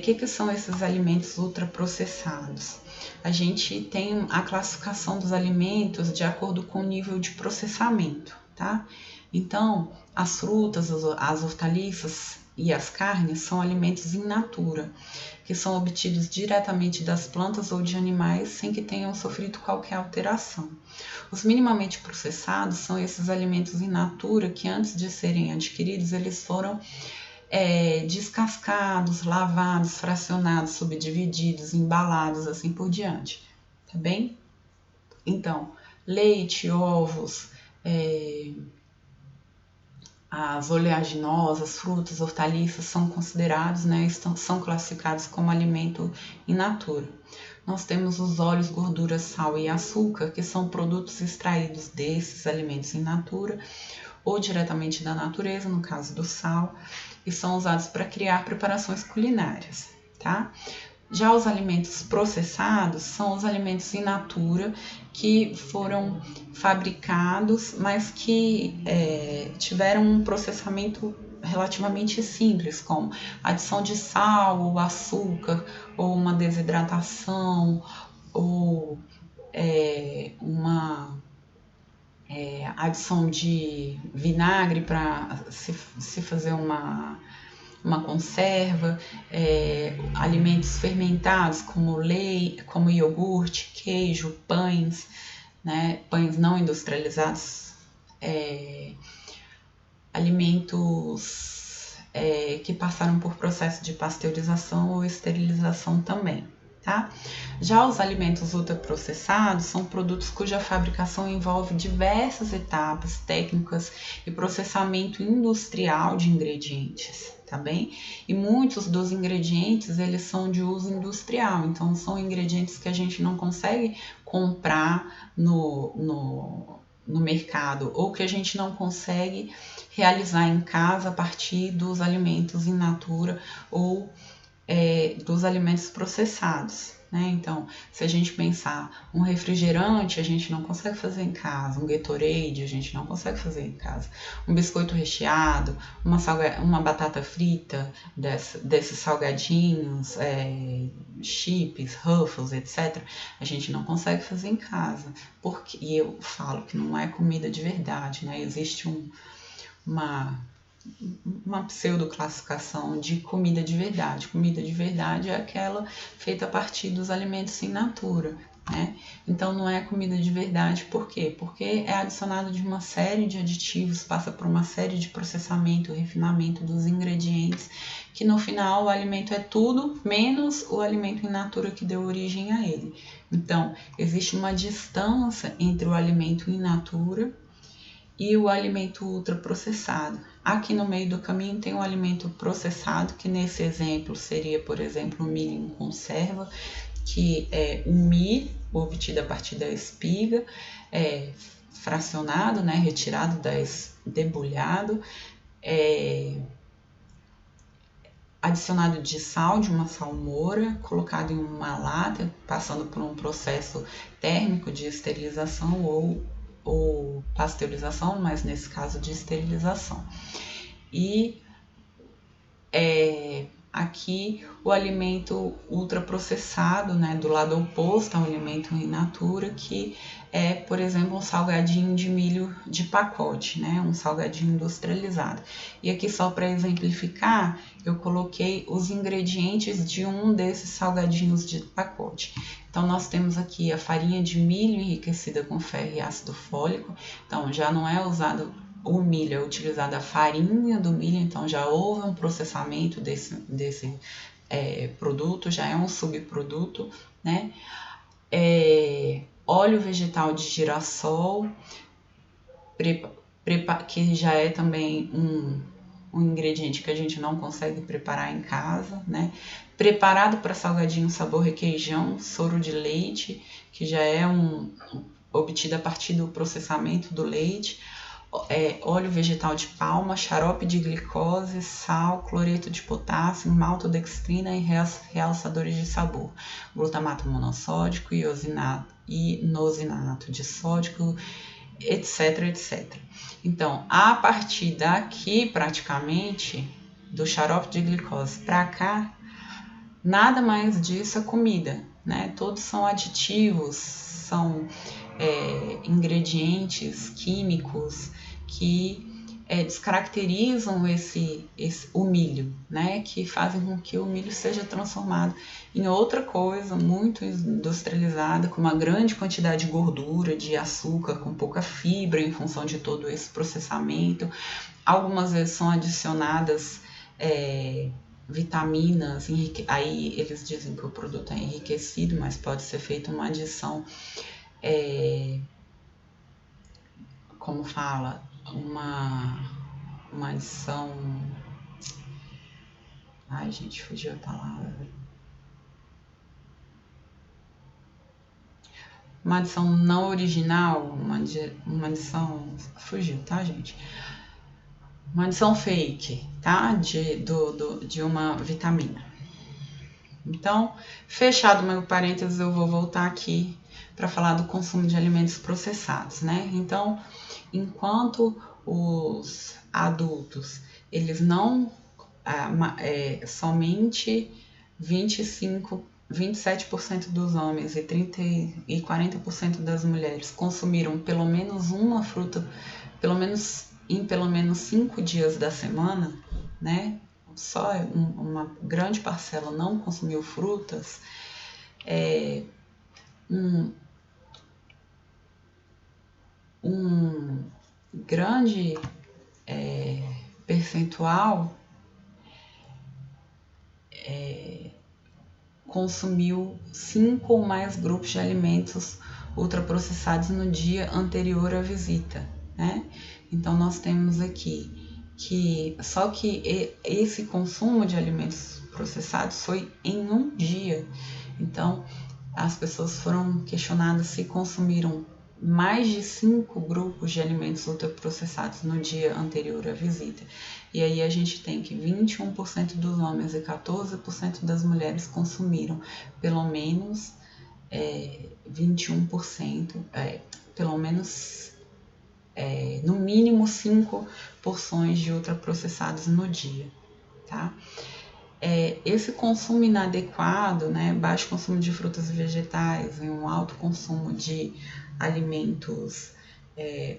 Que são esses alimentos ultraprocessados? A gente tem a classificação dos alimentos de acordo com o nível de processamento, tá? Então, as frutas, as hortaliças e as carnes são alimentos in natura, que são obtidos diretamente das plantas ou de animais sem que tenham sofrido qualquer alteração. Os minimamente processados são esses alimentos in natura que, antes de serem adquiridos, eles foram descascados, lavados, fracionados, subdivididos, embalados, assim por diante, tá bem? Então, leite, ovos, as oleaginosas, frutas, hortaliças são considerados, são classificados como alimento in natura. Nós temos os óleos, gorduras, sal e açúcar, que são produtos extraídos desses alimentos in natura ou diretamente da natureza, no caso do sal, e são usados para criar preparações culinárias, tá? Já os alimentos processados são os alimentos in natura que foram fabricados, mas que tiveram um processamento relativamente simples, como adição de sal ou açúcar, ou uma desidratação, ou uma adição de vinagre para se fazer uma conserva, alimentos fermentados como leite, como iogurte, queijo, pães, pães não industrializados, alimentos que passaram por processo de pasteurização ou esterilização também. Tá? Já os alimentos ultraprocessados são produtos cuja fabricação envolve diversas etapas técnicas e processamento industrial de ingredientes, tá bem? E muitos dos ingredientes, eles são de uso industrial, então são ingredientes que a gente não consegue comprar no mercado ou que a gente não consegue realizar em casa a partir dos alimentos in natura ou dos alimentos processados, né? Então, se a gente pensar um refrigerante, a gente não consegue fazer em casa, um Gatorade, a gente não consegue fazer em casa, um biscoito recheado, uma batata frita, desses salgadinhos, chips, Ruffles, etc., a gente não consegue fazer em casa, e eu falo que não é comida de verdade, né? Existe uma pseudo-classificação de comida de verdade. Comida de verdade é aquela feita a partir dos alimentos in natura, né? Então não é comida de verdade, por quê? Porque é adicionado de uma série de aditivos, passa por uma série de processamento, refinamento dos ingredientes, que no final o alimento é tudo menos o alimento in natura que deu origem a ele. Então, existe uma distância entre o alimento in natura e o alimento ultraprocessado. Aqui no meio do caminho tem um alimento processado, que nesse exemplo seria, por exemplo, o milho em conserva, que é o milho obtido a partir da espiga, fracionado, retirado, debulhado, adicionado de sal, de uma salmoura, colocado em uma lata, passando por um processo térmico de esterilização ou pasteurização, mas nesse caso de esterilização. E aqui o alimento ultraprocessado, do lado oposto ao alimento in natura, que é, por exemplo, um salgadinho de milho de pacote, um salgadinho industrializado. E aqui, só para exemplificar, eu coloquei os ingredientes de um desses salgadinhos de pacote. Então, nós temos aqui a farinha de milho enriquecida com ferro e ácido fólico. Então, já não é usado o milho, é utilizada a farinha do milho, então já houve um processamento desse produto, já é um subproduto, óleo vegetal de girassol, que já é também um ingrediente que a gente não consegue preparar em casa, né? Preparado para salgadinho sabor requeijão, soro de leite, que já é obtido a partir do processamento do leite, óleo vegetal de palma, xarope de glicose, sal, cloreto de potássio, maltodextrina e realçadores de sabor, glutamato monossódico, inosinato de sódico, etc, etc. Então, a partir daqui, praticamente, do xarope de glicose para cá, nada mais disso é comida, né? Todos são aditivos, são ingredientes químicos que descaracterizam o milho, né? Que fazem com que o milho seja transformado em outra coisa muito industrializada, com uma grande quantidade de gordura, de açúcar, com pouca fibra em função de todo esse processamento. Algumas vezes são adicionadas vitaminas, aí eles dizem que o produto é enriquecido, mas pode ser feita uma adição, como fala, uma adição, ai gente, fugiu a palavra, uma adição não original, uma adição, fugiu, tá gente? Uma adição fake, tá? De uma vitamina. Então, fechado meu parênteses, eu vou voltar aqui para falar do consumo de alimentos processados, né? Então, enquanto os adultos, eles não, somente 27% dos homens e 40% das mulheres consumiram pelo menos uma fruta, em pelo menos 5 dias da semana, né? Só uma grande parcela não consumiu frutas, um grande percentual consumiu 5 ou mais grupos de alimentos ultraprocessados no dia anterior à visita, né? Então nós temos aqui que só que esse consumo de alimentos processados foi em um dia. Então as pessoas foram questionadas se consumiram mais de 5 grupos de alimentos ultraprocessados no dia anterior à visita. E aí a gente tem que 21% dos homens e 14% das mulheres consumiram pelo menos 21%, pelo menos no mínimo 5 porções de ultraprocessados no dia, tá? Esse consumo inadequado, né, baixo consumo de frutas e vegetais e um alto consumo de alimentos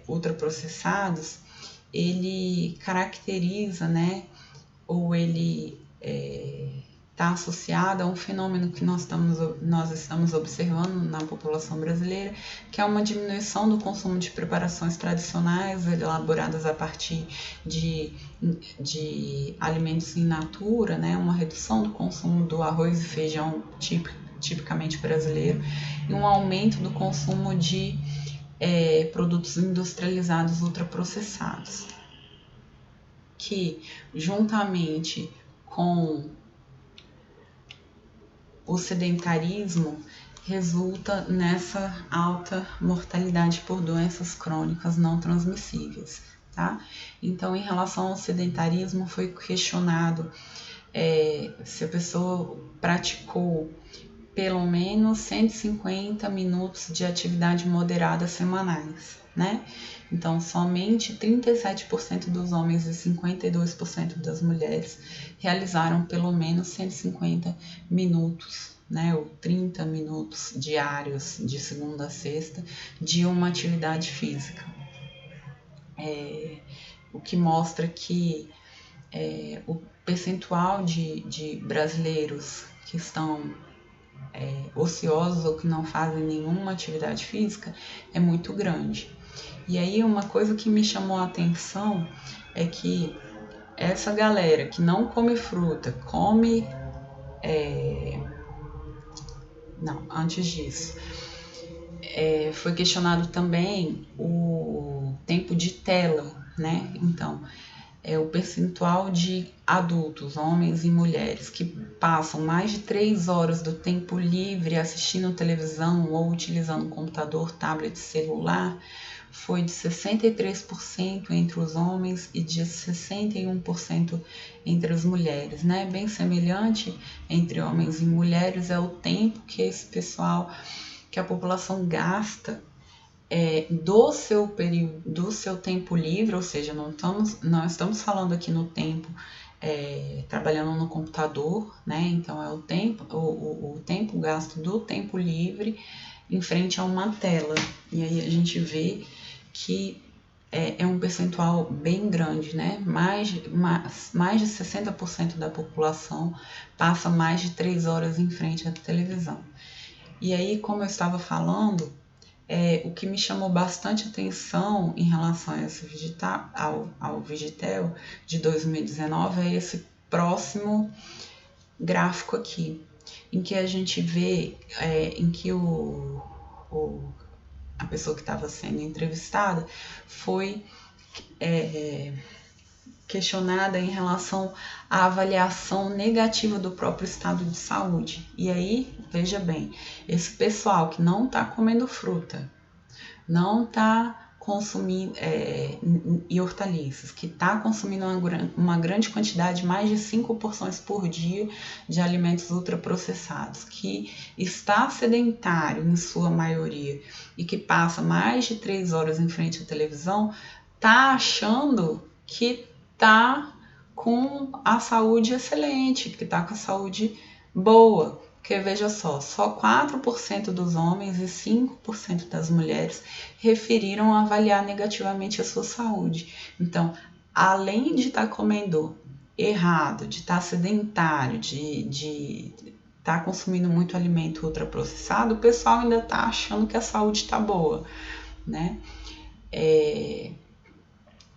ultraprocessados, ele caracteriza, né, ou ele está associado a um fenômeno que nós estamos observando na população brasileira, que é uma diminuição do consumo de preparações tradicionais elaboradas a partir de alimentos in natura, né? Uma redução do consumo do arroz e feijão tipicamente brasileiro e um aumento do consumo de produtos industrializados ultraprocessados, que juntamente com o sedentarismo resulta nessa alta mortalidade por doenças crônicas não transmissíveis, tá? Então, em relação ao sedentarismo, foi questionado se a pessoa praticou pelo menos 150 minutos de atividade moderada semanais, né? Então, somente 37% dos homens e 52% das mulheres realizaram pelo menos 150 minutos, né? Ou 30 minutos diários, de segunda a sexta, de uma atividade física. O que mostra que o percentual de brasileiros que estão ociosos ou que não fazem nenhuma atividade física é muito grande. E aí uma coisa que me chamou a atenção é que essa galera que não come fruta, come... Não, antes disso, foi questionado também o tempo de tela, né? Então, o percentual de adultos, homens e mulheres, que passam mais de 3 horas do tempo livre assistindo televisão ou utilizando computador, tablet, celular, foi de 63% entre os homens e de 61% entre as mulheres, né? Bem semelhante entre homens e mulheres é o tempo que esse pessoal, que a população gasta do seu período, do seu tempo livre, ou seja, não estamos falando aqui no tempo trabalhando no computador, né? Então é o tempo gasto do tempo livre em frente a uma tela. E aí a gente vê que é um percentual bem grande, né? Mais de 60% da população passa mais de 3 horas em frente à televisão. E aí, como eu estava falando, o que me chamou bastante atenção em relação a esse ao Vigitel de 2019 é esse próximo gráfico aqui, em que a gente vê em que a pessoa que estava sendo entrevistada foi questionada em relação à avaliação negativa do próprio estado de saúde. E aí, veja bem, esse pessoal que não está comendo fruta, não está consumindo e hortaliças, que está consumindo uma grande quantidade, mais de 5 porções por dia de alimentos ultraprocessados, que está sedentário em sua maioria e que passa mais de 3 horas em frente à televisão, está achando que está com a saúde excelente, que está com a saúde boa. Porque veja só 4% dos homens e 5% das mulheres referiram avaliar negativamente a sua saúde. Então, além de estar comendo errado, de estar sedentário, de estar consumindo muito alimento ultraprocessado, o pessoal ainda está achando que a saúde está boa, né?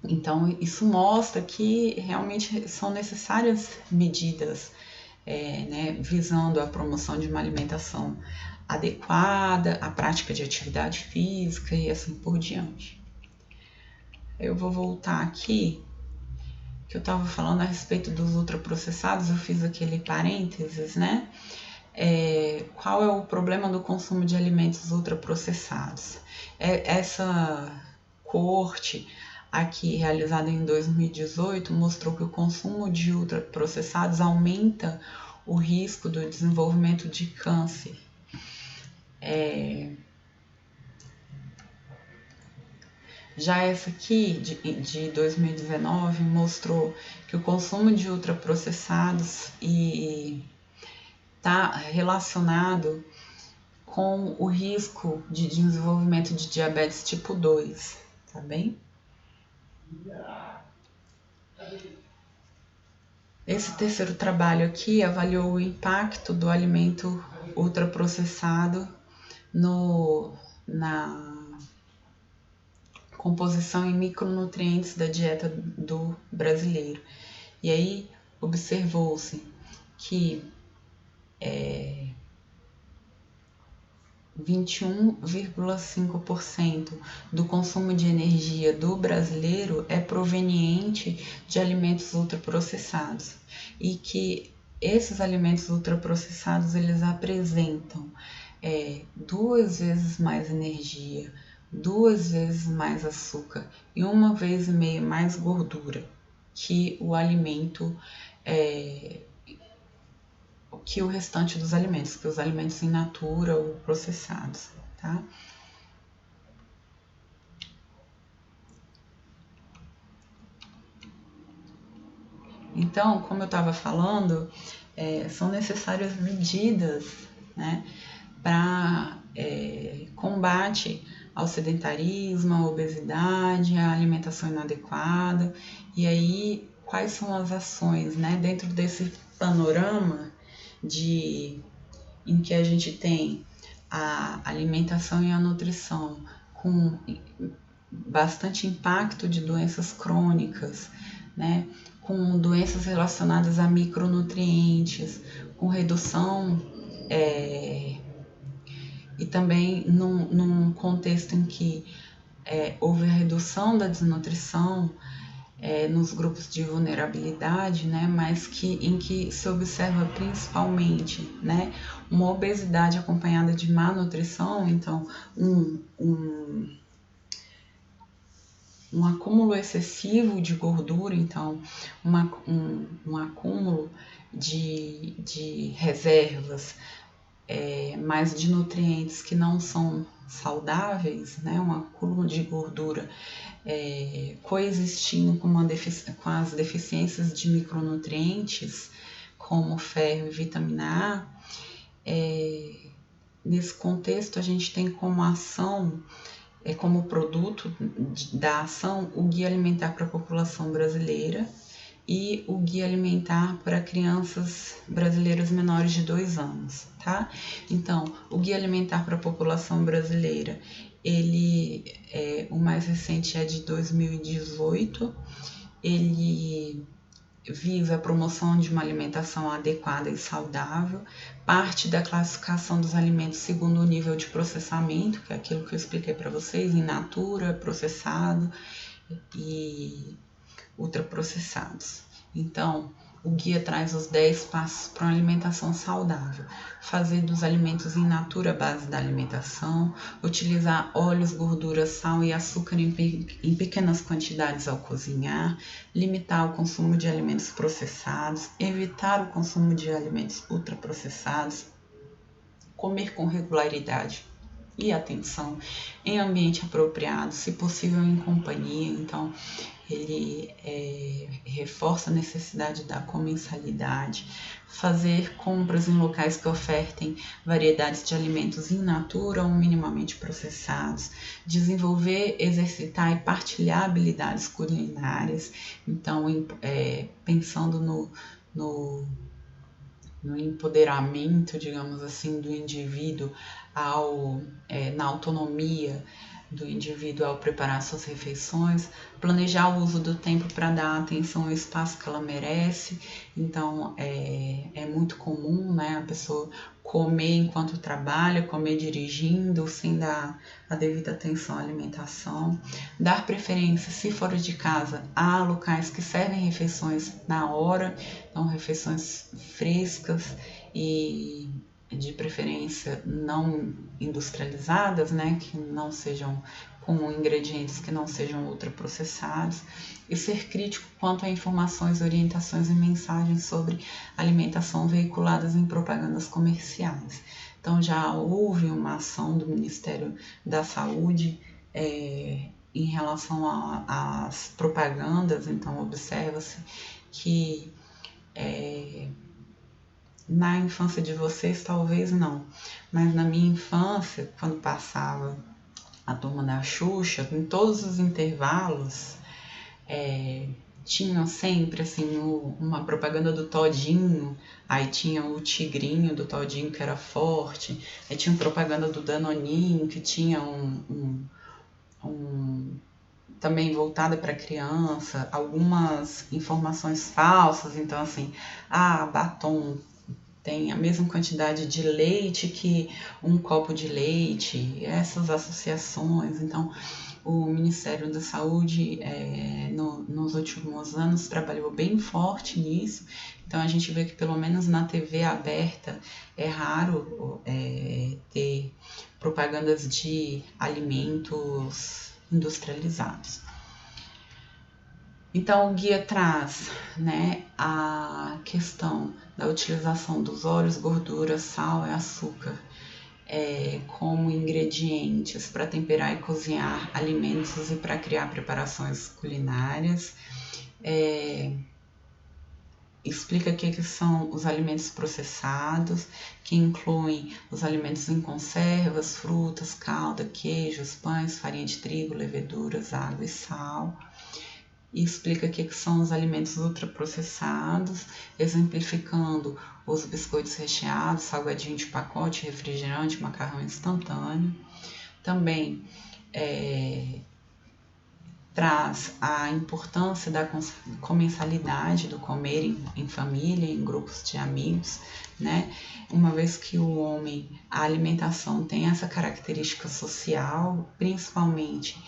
Então, isso mostra que realmente são necessárias medidas visando a promoção de uma alimentação adequada, a prática de atividade física e assim por diante. Eu vou voltar aqui, que eu estava falando a respeito dos ultraprocessados, eu fiz aquele parênteses, né? Qual é o problema do consumo de alimentos ultraprocessados? Essa corte aqui realizada em 2018 mostrou que o consumo de ultraprocessados aumenta o risco do desenvolvimento de câncer. Já essa aqui, de 2019, mostrou que o consumo de ultraprocessados está relacionado com o risco de desenvolvimento de diabetes tipo 2, tá bem? Esse terceiro trabalho aqui avaliou o impacto do alimento ultraprocessado na composição em micronutrientes da dieta do brasileiro. E aí observou-se que 21,5% do consumo de energia do brasileiro é proveniente de alimentos ultraprocessados e que esses alimentos ultraprocessados eles apresentam 2 vezes mais energia, 2 vezes mais açúcar e 1,5 vezes mais gordura que o alimento que o restante dos alimentos, que os alimentos in natura ou processados, tá? Então, como eu estava falando, são necessárias medidas, né, para combate ao sedentarismo, à obesidade, à alimentação inadequada. E aí, quais são as ações, né, dentro desse panorama em que a gente tem a alimentação e a nutrição com bastante impacto de doenças crônicas, né, com doenças relacionadas a micronutrientes, com redução e também num contexto em que houve a redução da desnutrição, nos grupos de vulnerabilidade, né, mas em que se observa principalmente, né, uma obesidade acompanhada de má nutrição, então um acúmulo excessivo de gordura, então um acúmulo de reservas, mas de nutrientes que não são saudáveis, né? Um acúmulo de gordura coexistindo com as deficiências de micronutrientes, como ferro e vitamina A. Nesse contexto, a gente tem como ação, como produto da ação, o Guia Alimentar para a População Brasileira e o Guia Alimentar para crianças brasileiras menores de 2 anos, tá? Então, o Guia Alimentar para a População Brasileira, o mais recente é de 2018, ele visa a promoção de uma alimentação adequada e saudável, parte da classificação dos alimentos segundo o nível de processamento, que é aquilo que eu expliquei para vocês, in natura, processado e ultraprocessados. Então, o guia traz os 10 passos para uma alimentação saudável. Fazer dos alimentos in natura a base da alimentação, utilizar óleos, gorduras, sal e açúcar em pequenas quantidades ao cozinhar, limitar o consumo de alimentos processados, evitar o consumo de alimentos ultraprocessados, comer com regularidade e atenção em ambiente apropriado, se possível em companhia. Então, ele reforça a necessidade da comensalidade, fazer compras em locais que ofertem variedades de alimentos in natura ou minimamente processados, desenvolver, exercitar e partilhar habilidades culinárias. Então, pensando no empoderamento, digamos assim, do indivíduo na autonomia do indivíduo ao preparar suas refeições, planejar o uso do tempo para dar atenção ao espaço que ela merece. Então, é muito comum, né, a pessoa comer enquanto trabalha, comer dirigindo, sem dar a devida atenção à alimentação. Dar preferência, se fora de casa, a locais que servem refeições na hora, então refeições frescas e de preferência não industrializadas, né, que não sejam com ingredientes que não sejam ultraprocessados, e ser crítico quanto a informações, orientações e mensagens sobre alimentação veiculadas em propagandas comerciais. Então já houve uma ação do Ministério da Saúde em relação às propagandas. Então observa-se que na infância de vocês talvez não, mas na minha infância, quando passava a Turma da Xuxa, em todos os intervalos tinha sempre assim uma propaganda do Todinho, aí tinha o tigrinho do Todinho que era forte, aí tinha propaganda do Danoninho que tinha também voltada para criança, algumas informações falsas. Então assim, batom tem a mesma quantidade de leite que um copo de leite, essas associações. Então, o Ministério da Saúde, nos últimos anos, trabalhou bem forte nisso. Então, a gente vê que, pelo menos na TV aberta, é raro ter propagandas de alimentos industrializados. Então, o guia traz, né, a questão da utilização dos óleos, gorduras, sal e açúcar como ingredientes para temperar e cozinhar alimentos e para criar preparações culinárias. Explica o que são os alimentos processados, que incluem os alimentos em conservas, frutas, calda, queijos, pães, farinha de trigo, leveduras, água e sal. E explica o que são os alimentos ultraprocessados, exemplificando os biscoitos recheados, salgadinho de pacote, refrigerante, macarrão instantâneo. Também traz a importância da comensalidade, do comer em família, em grupos de amigos, né? Uma vez que a alimentação tem essa característica social, principalmente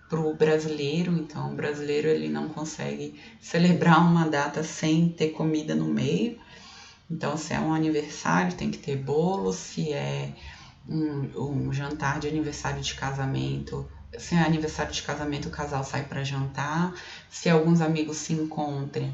para o brasileiro. Então, o brasileiro ele não consegue celebrar uma data sem ter comida no meio. Então, se é um aniversário, tem que ter bolo. Se é um jantar de aniversário de casamento, se é aniversário de casamento, o casal sai para jantar. Se alguns amigos se encontram,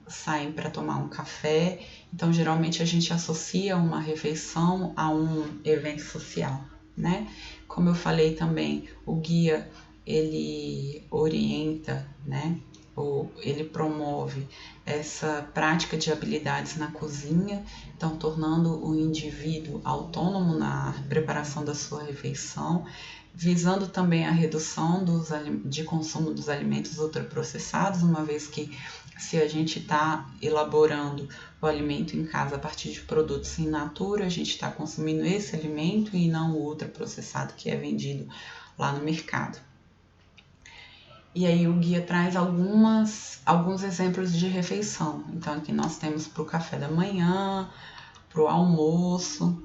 saem para tomar um café. Então, geralmente a gente associa uma refeição a um evento social, né? Como eu falei também, o guia ele orienta, né? Ou ele promove essa prática de habilidades na cozinha, então tornando o indivíduo autônomo na preparação da sua refeição, visando também a redução de consumo dos alimentos ultraprocessados, uma vez que se a gente está elaborando o alimento em casa a partir de produtos in natura, a gente está consumindo esse alimento e não o ultraprocessado que é vendido lá no mercado. E aí o guia traz alguns exemplos de refeição. Então aqui nós temos para o café da manhã, para o almoço,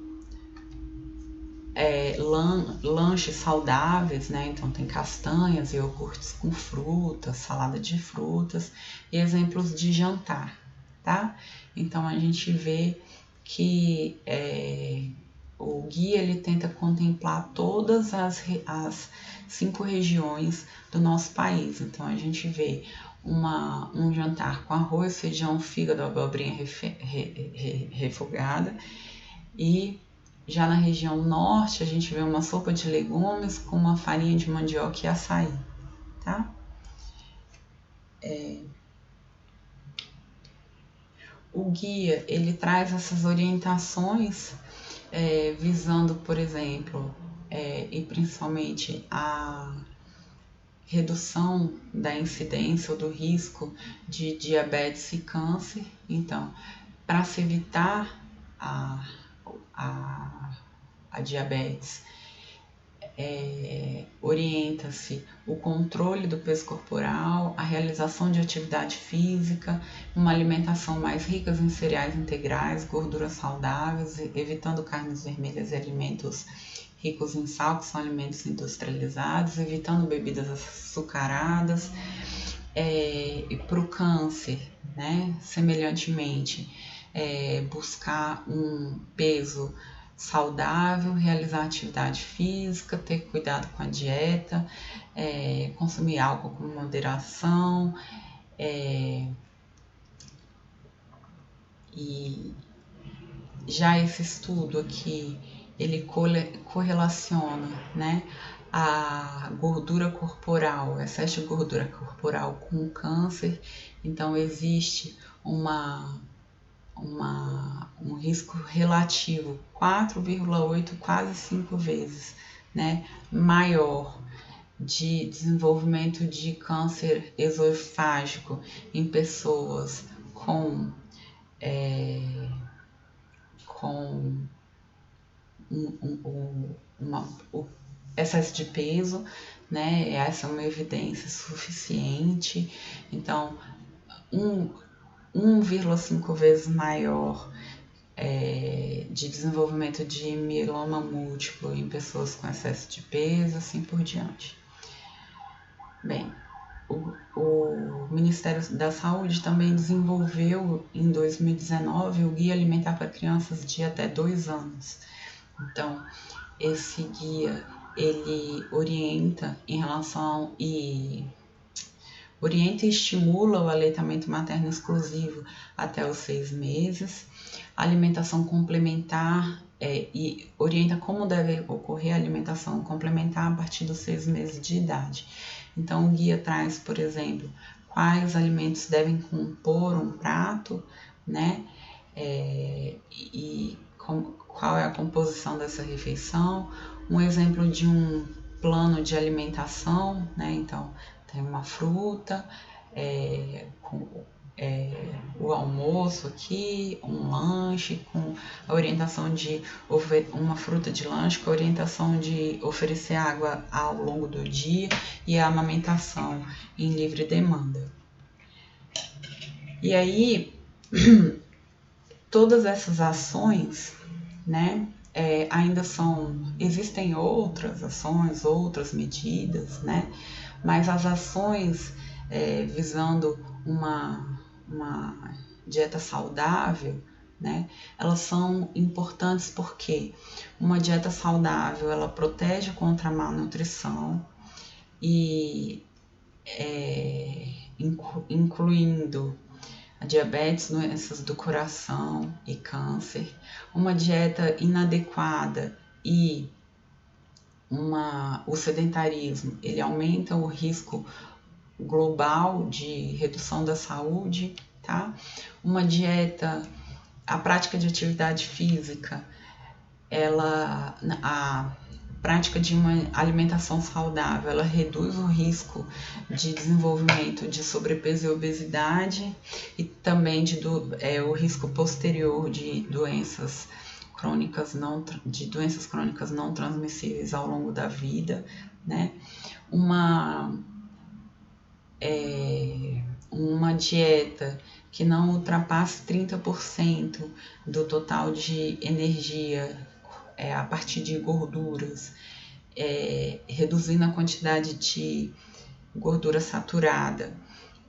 lanches saudáveis, né? Então tem castanhas, iogurtes com frutas, salada de frutas e exemplos de jantar, tá? Então a gente vê que o guia ele tenta contemplar todas as 5 regiões do nosso país. Então a gente vê um jantar com arroz, feijão, fígado, abobrinha refogada, e já na região norte a gente vê uma sopa de legumes com uma farinha de mandioca e açaí, tá? O guia ele traz essas orientações visando, por exemplo, e principalmente a redução da incidência ou do risco de diabetes e câncer. Então, para se evitar a diabetes, orienta-se o controle do peso corporal, a realização de atividade física, uma alimentação mais rica em cereais integrais, gorduras saudáveis, evitando carnes vermelhas e alimentos ricos em sal, que são alimentos industrializados, evitando bebidas açucaradas. E para o câncer, né, semelhantemente, buscar um peso saudável, realizar atividade física, ter cuidado com a dieta, consumir álcool com moderação, e já esse estudo aqui, ele correlaciona, né, a gordura corporal, excesso de gordura corporal com o câncer. Então existe um risco relativo 4,8, quase 5 vezes, né, maior de desenvolvimento de câncer esofágico em pessoas com excesso de peso, né? Essa é uma evidência suficiente. Então, 1,5 vezes maior de desenvolvimento de mieloma múltiplo em pessoas com excesso de peso, assim por diante. Bem, o Ministério da Saúde também desenvolveu em 2019 o Guia Alimentar para Crianças de até 2 anos. Então, esse guia ele orienta em relação e estimula o aleitamento materno exclusivo até os 6 meses, alimentação complementar e orienta como deve ocorrer a alimentação complementar a partir dos 6 meses de idade. Então, o guia traz, por exemplo, quais alimentos devem compor um prato, né? E qual é a composição dessa refeição, um exemplo de um plano de alimentação, né? Então, tem uma fruta, o almoço aqui, um lanche com a orientação de uma fruta de lanche, com a orientação de oferecer água ao longo do dia e a amamentação em livre demanda. E aí, todas essas ações, né, existem outras ações, outras medidas, né? Mas as ações visando uma dieta saudável, né? Elas são importantes porque uma dieta saudável ela protege contra a malnutrição e incluindo a diabetes, doenças do coração e câncer. Uma dieta inadequada e o sedentarismo, ele aumenta o risco global de redução da saúde, tá? A prática de atividade física, a prática de uma alimentação saudável, ela reduz o risco de desenvolvimento de sobrepeso e obesidade e também o risco posterior de doenças crônicas não transmissíveis ao longo da vida, né? Uma dieta que não ultrapasse 30% do total de energia a partir de gorduras, reduzindo a quantidade de gordura saturada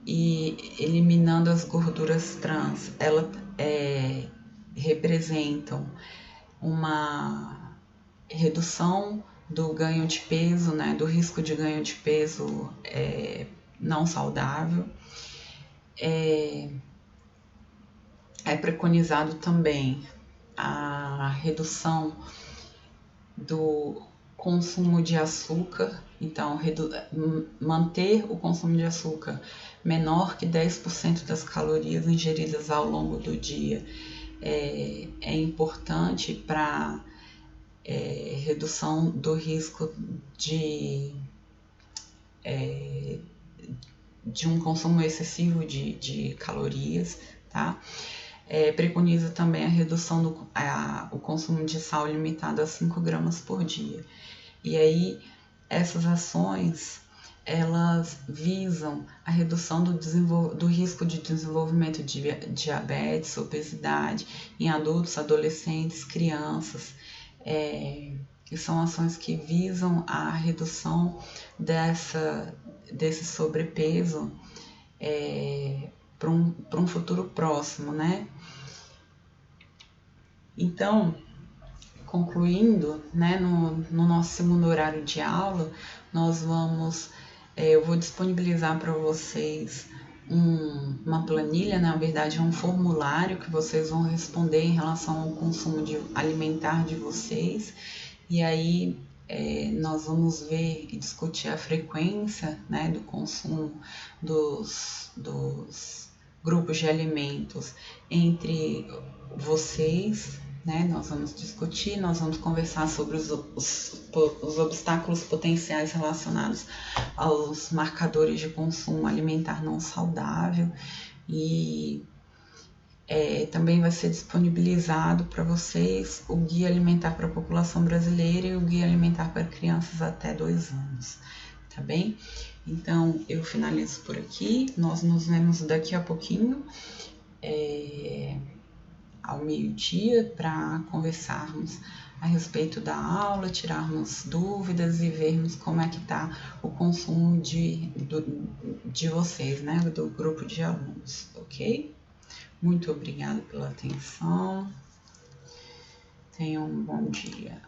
e eliminando as gorduras trans. Elas representam uma redução do ganho de peso, né, do risco de ganho de peso não saudável. É preconizado também a redução do consumo de açúcar, então manter o consumo de açúcar menor que 10% das calorias ingeridas ao longo do dia é importante para redução do risco de um consumo excessivo de calorias, tá? Preconiza também a redução do consumo de sal limitado a 5 gramas por dia. E aí, essas ações, elas visam a redução do risco de desenvolvimento de diabetes, obesidade em adultos, adolescentes, crianças, que são ações que visam a redução desse sobrepeso para um futuro próximo, né? Então, concluindo, né, no nosso segundo horário de aula, eu vou disponibilizar para vocês uma planilha, na verdade é um formulário que vocês vão responder em relação ao consumo alimentar de vocês, e aí nós vamos ver e discutir a frequência, né, do consumo dos grupos de alimentos entre vocês, né? Nós vamos discutir, nós vamos conversar sobre os obstáculos potenciais relacionados aos marcadores de consumo alimentar não saudável e também vai ser disponibilizado para vocês o Guia Alimentar para a População Brasileira e o Guia Alimentar para Crianças até 2 anos, tá bem? Então, eu finalizo por aqui, nós nos vemos daqui a pouquinho, ao meio-dia, para conversarmos a respeito da aula, tirarmos dúvidas e vermos como é que está o consumo de vocês, né, do grupo de alunos, ok? Muito obrigada pela atenção, tenham um bom dia.